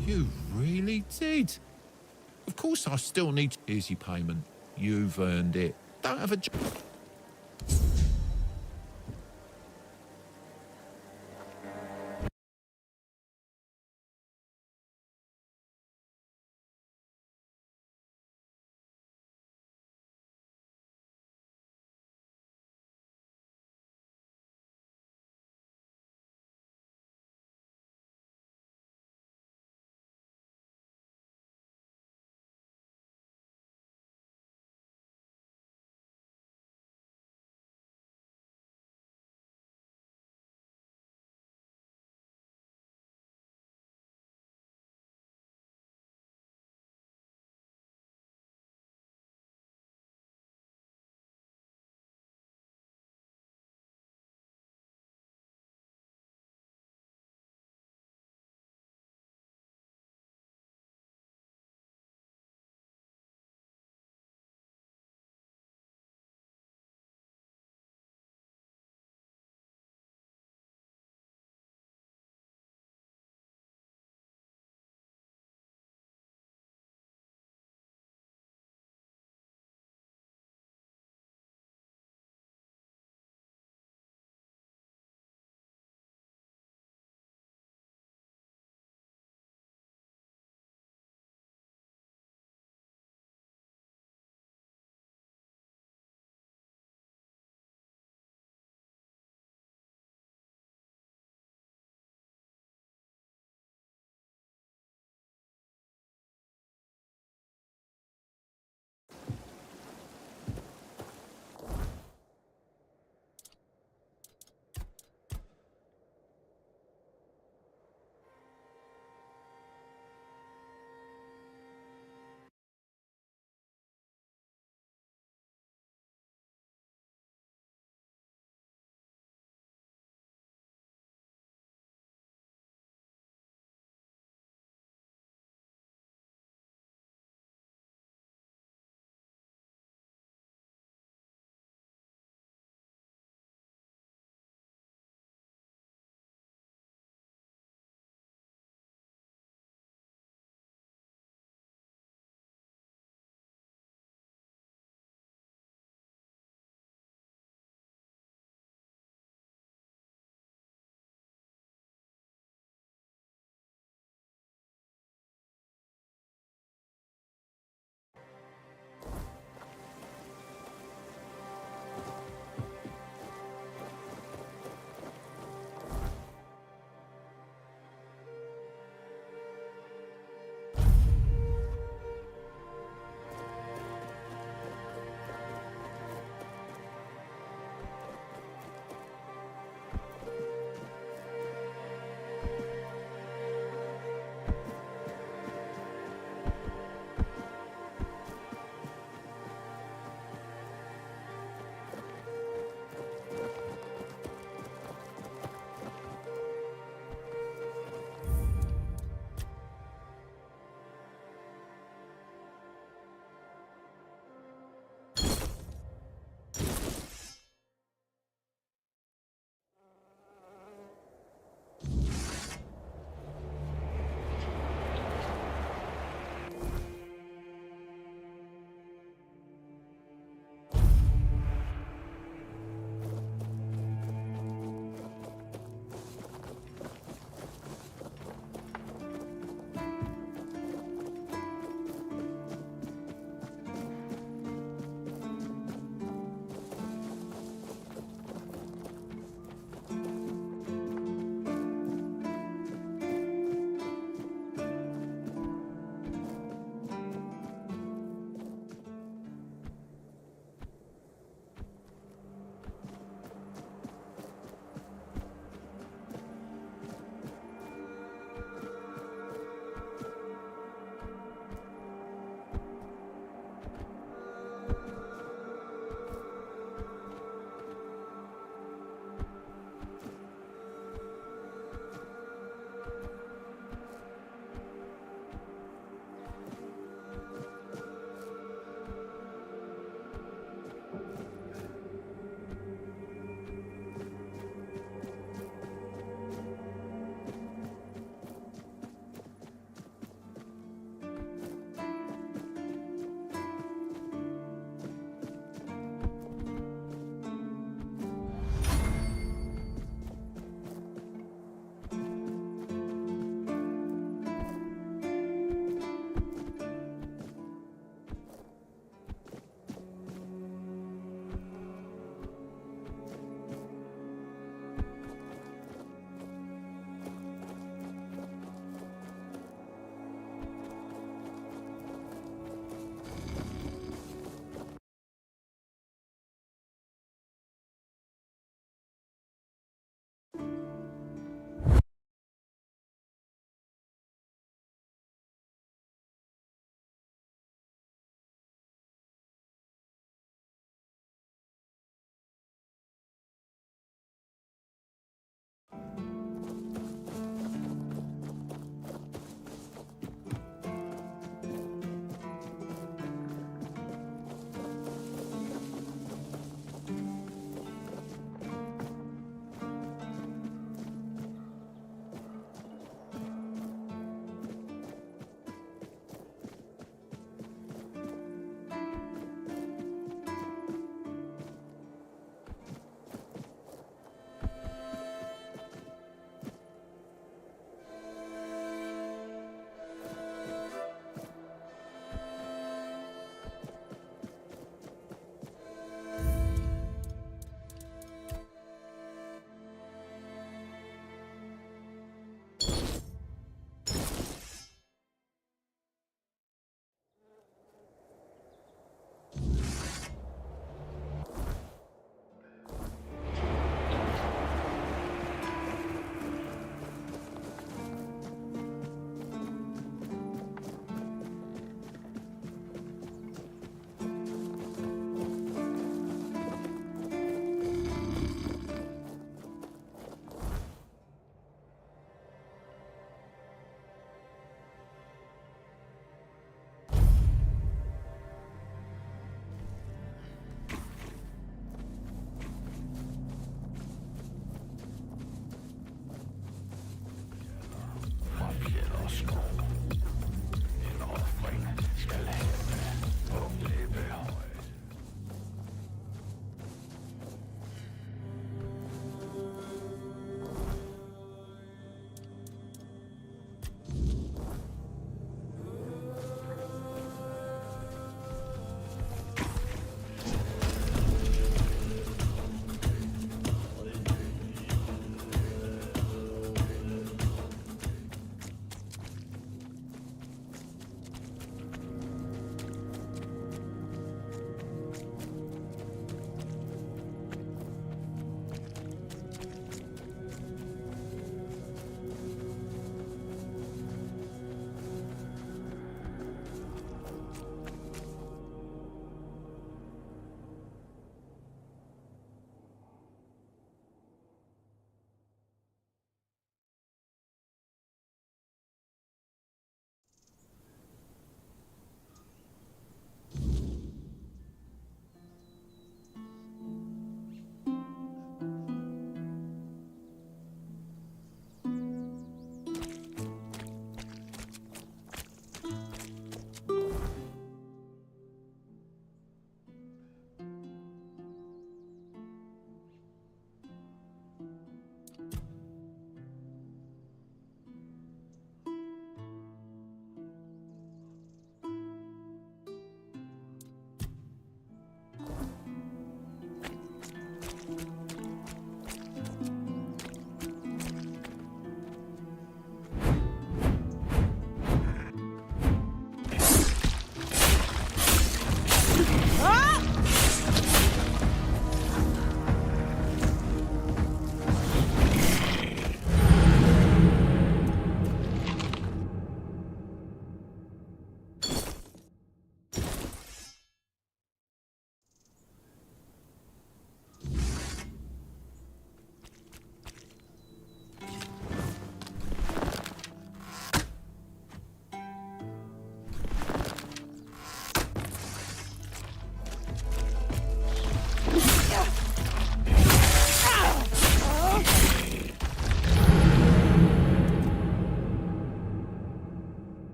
Q: You really did. Of course I still need... Here's your payment. You've earned it. Don't have a job.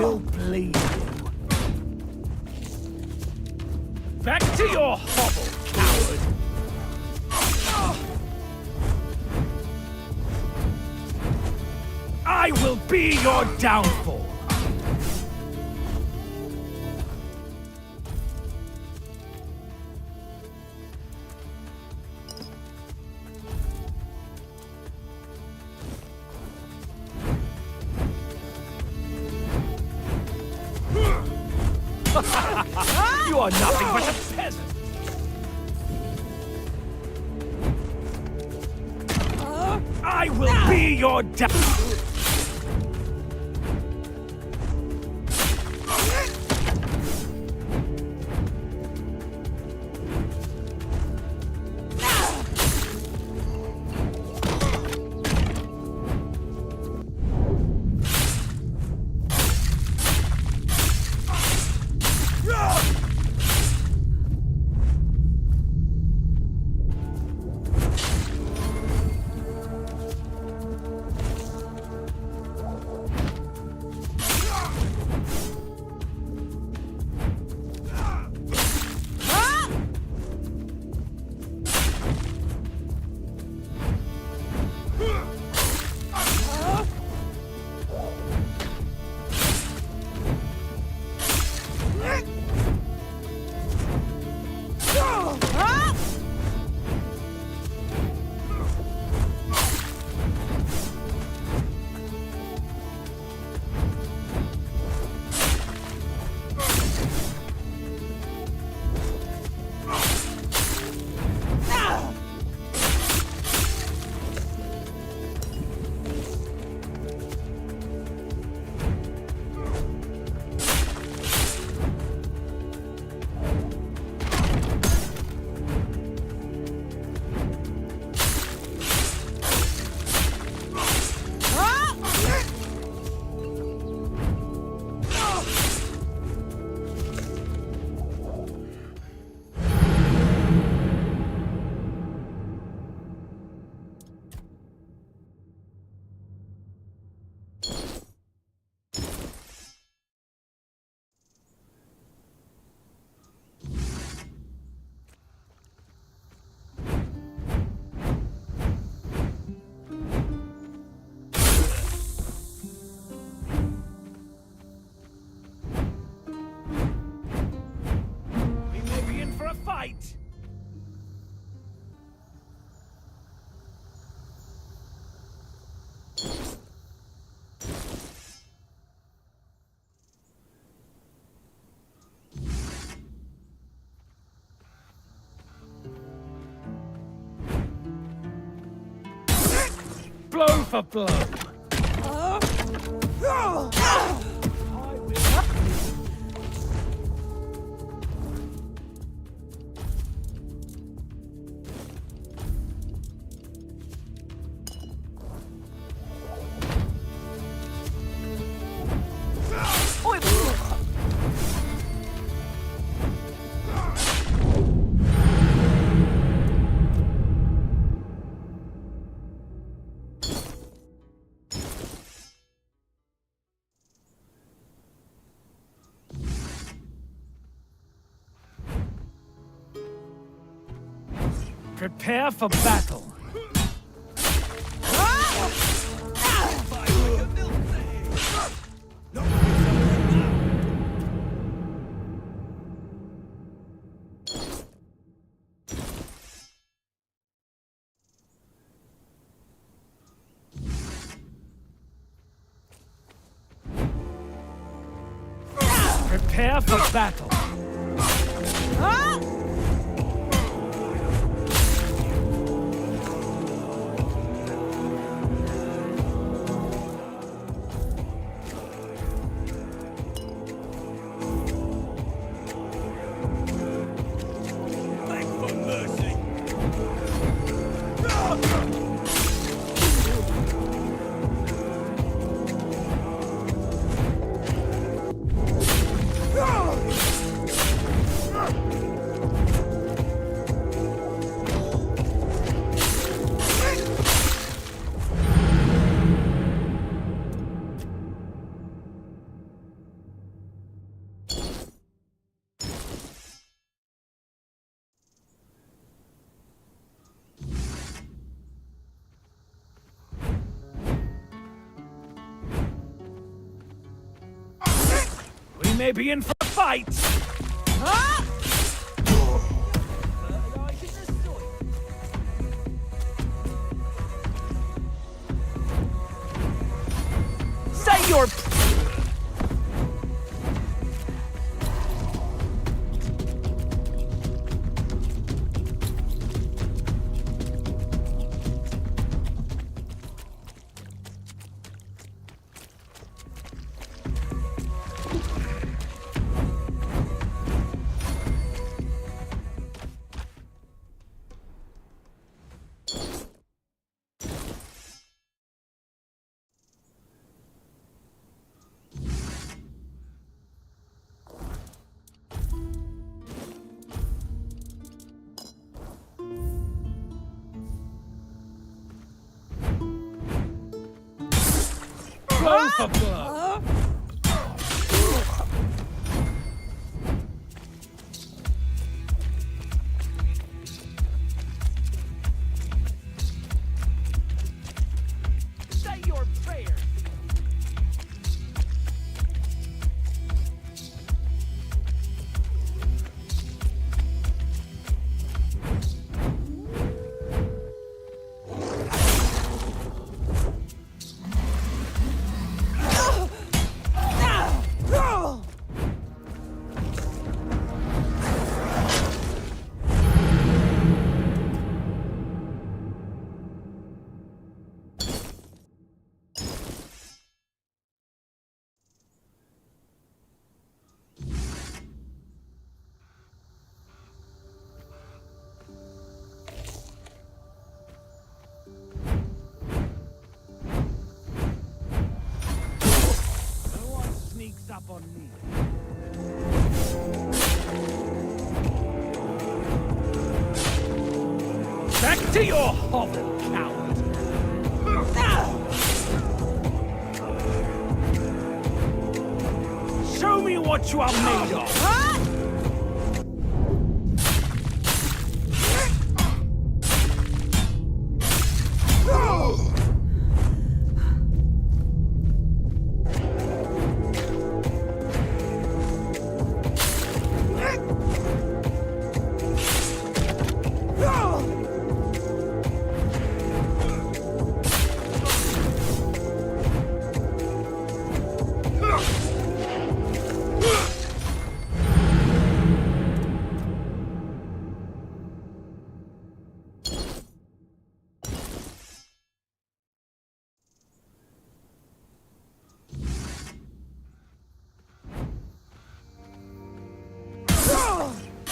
R: will bleed you. Back to your hovel, coward! I will be your downfall! You are nothing but a peasant! I will be your fight! Blow for blow! Prepare for battle. Prepare for battle. may be in for a fight! Ah! Say your... Blow for blow! Say your prayers! Sneaks up on me. Back to your hovel, coward! Show me what you are made of!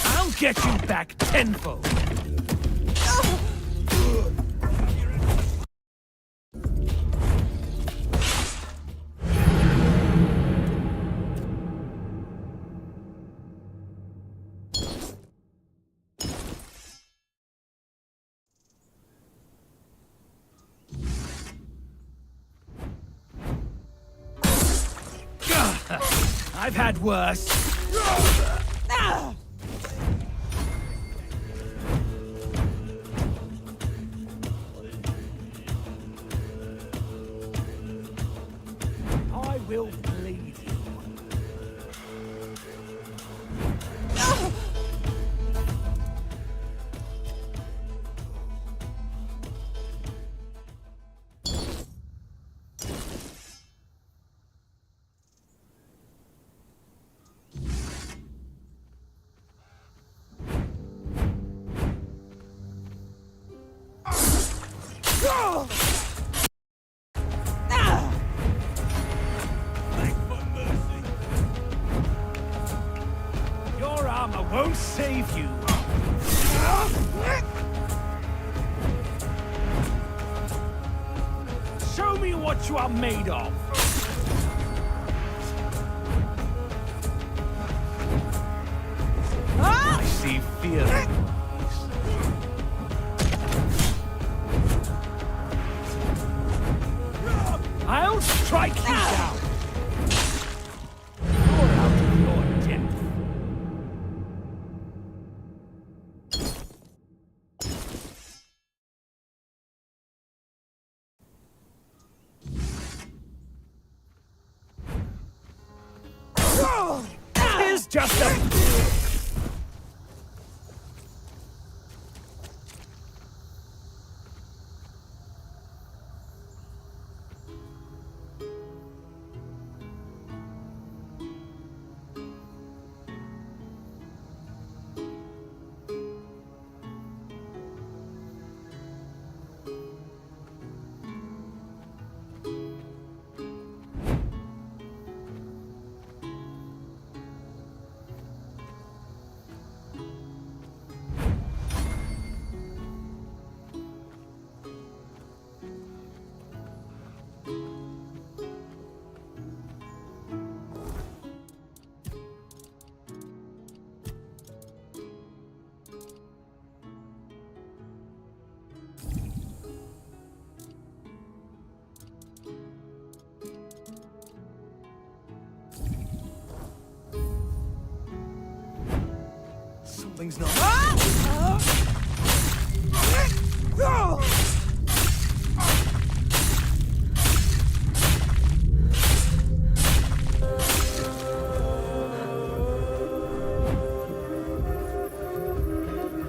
R: I'll get you back tenfold. I've had worse. I will bleed you. Your armor won't save you. Show me what you are made of. I see fear. I'll strike you down. You're out of your depth. just a... Something's not...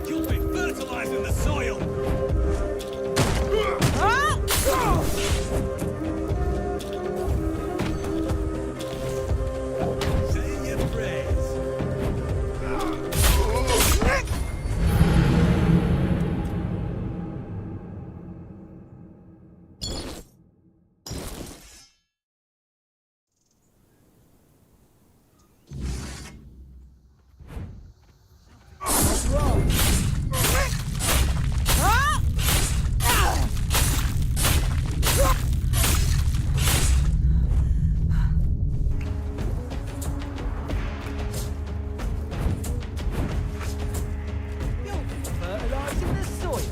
R: You'll be fertilizing the soil! Say your prayers. Fertilizing the soil.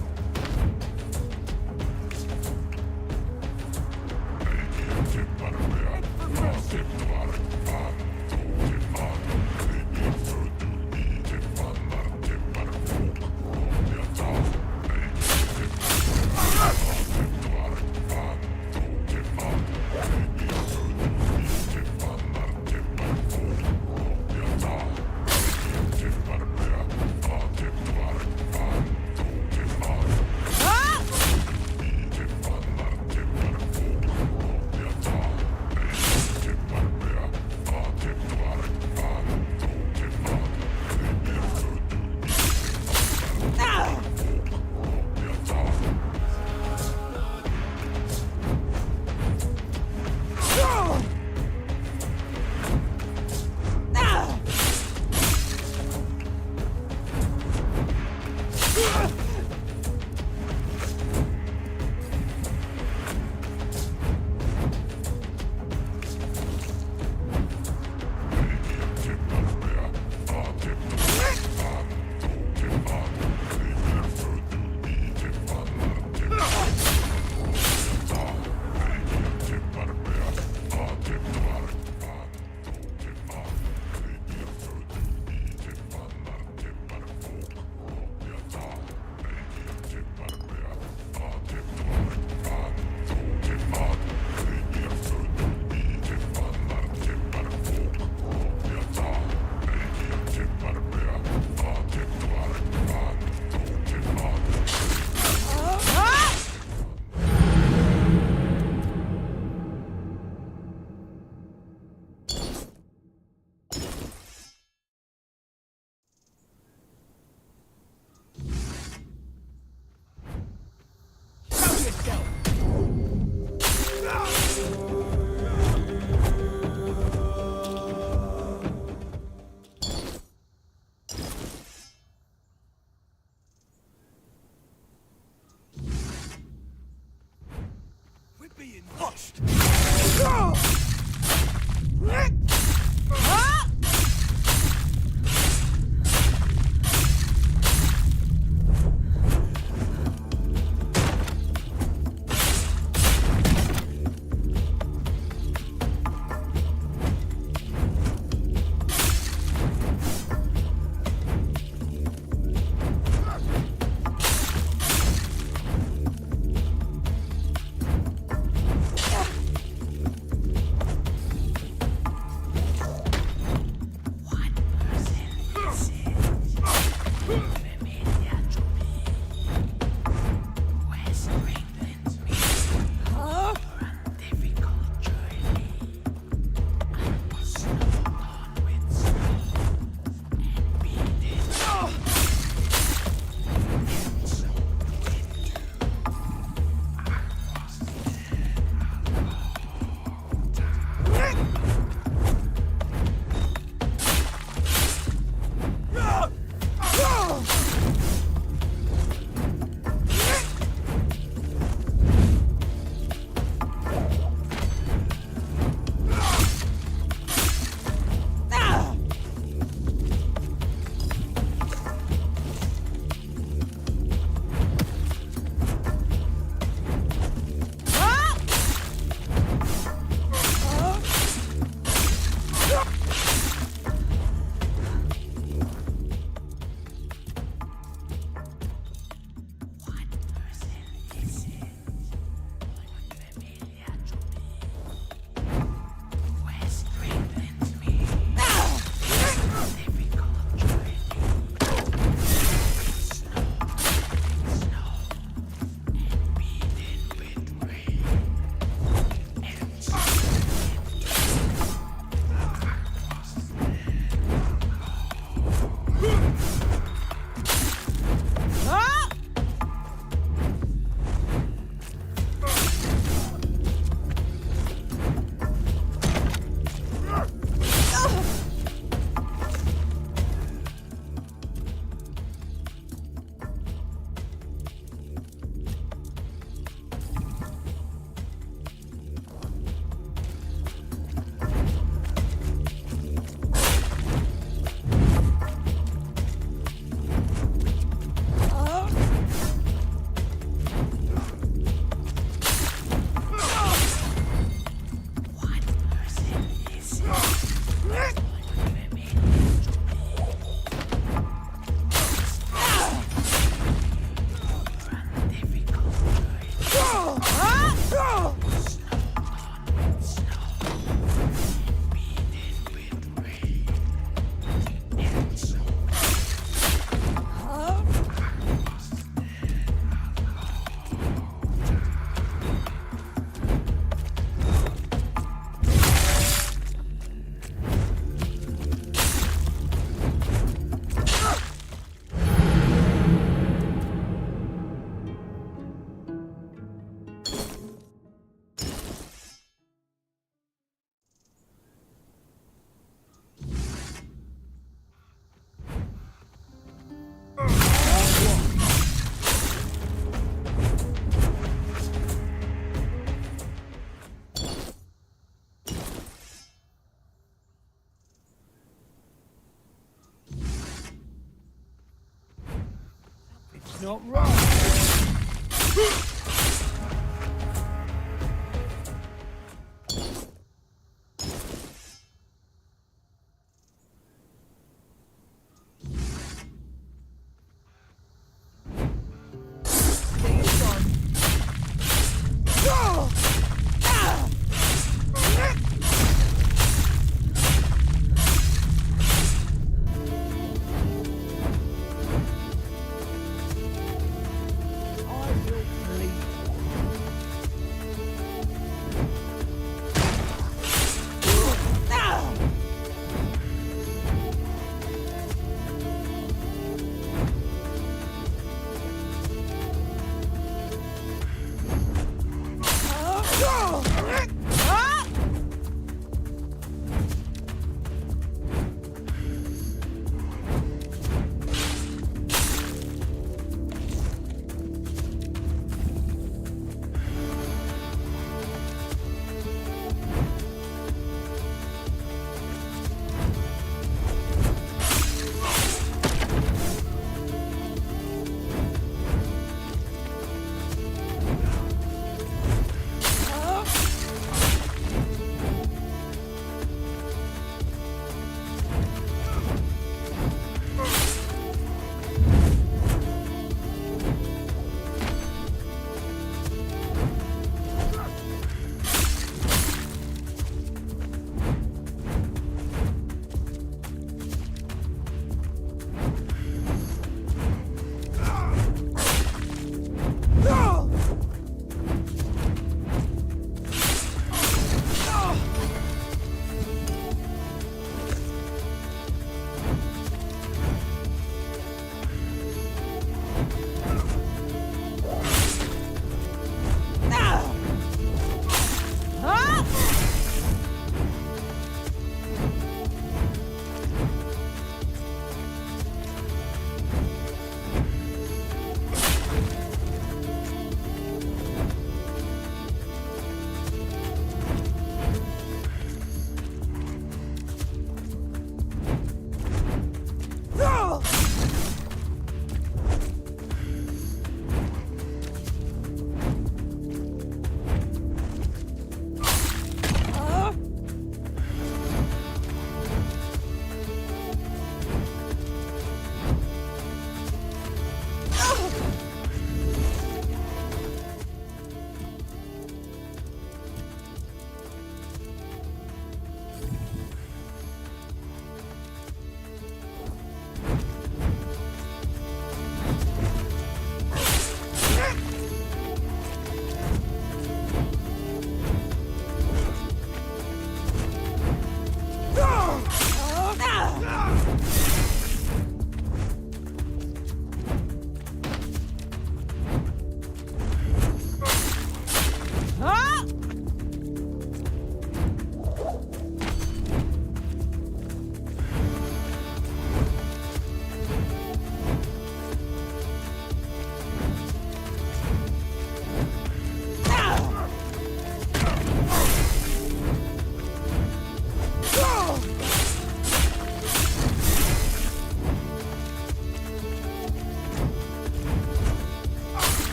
R: Being watched. Not wrong.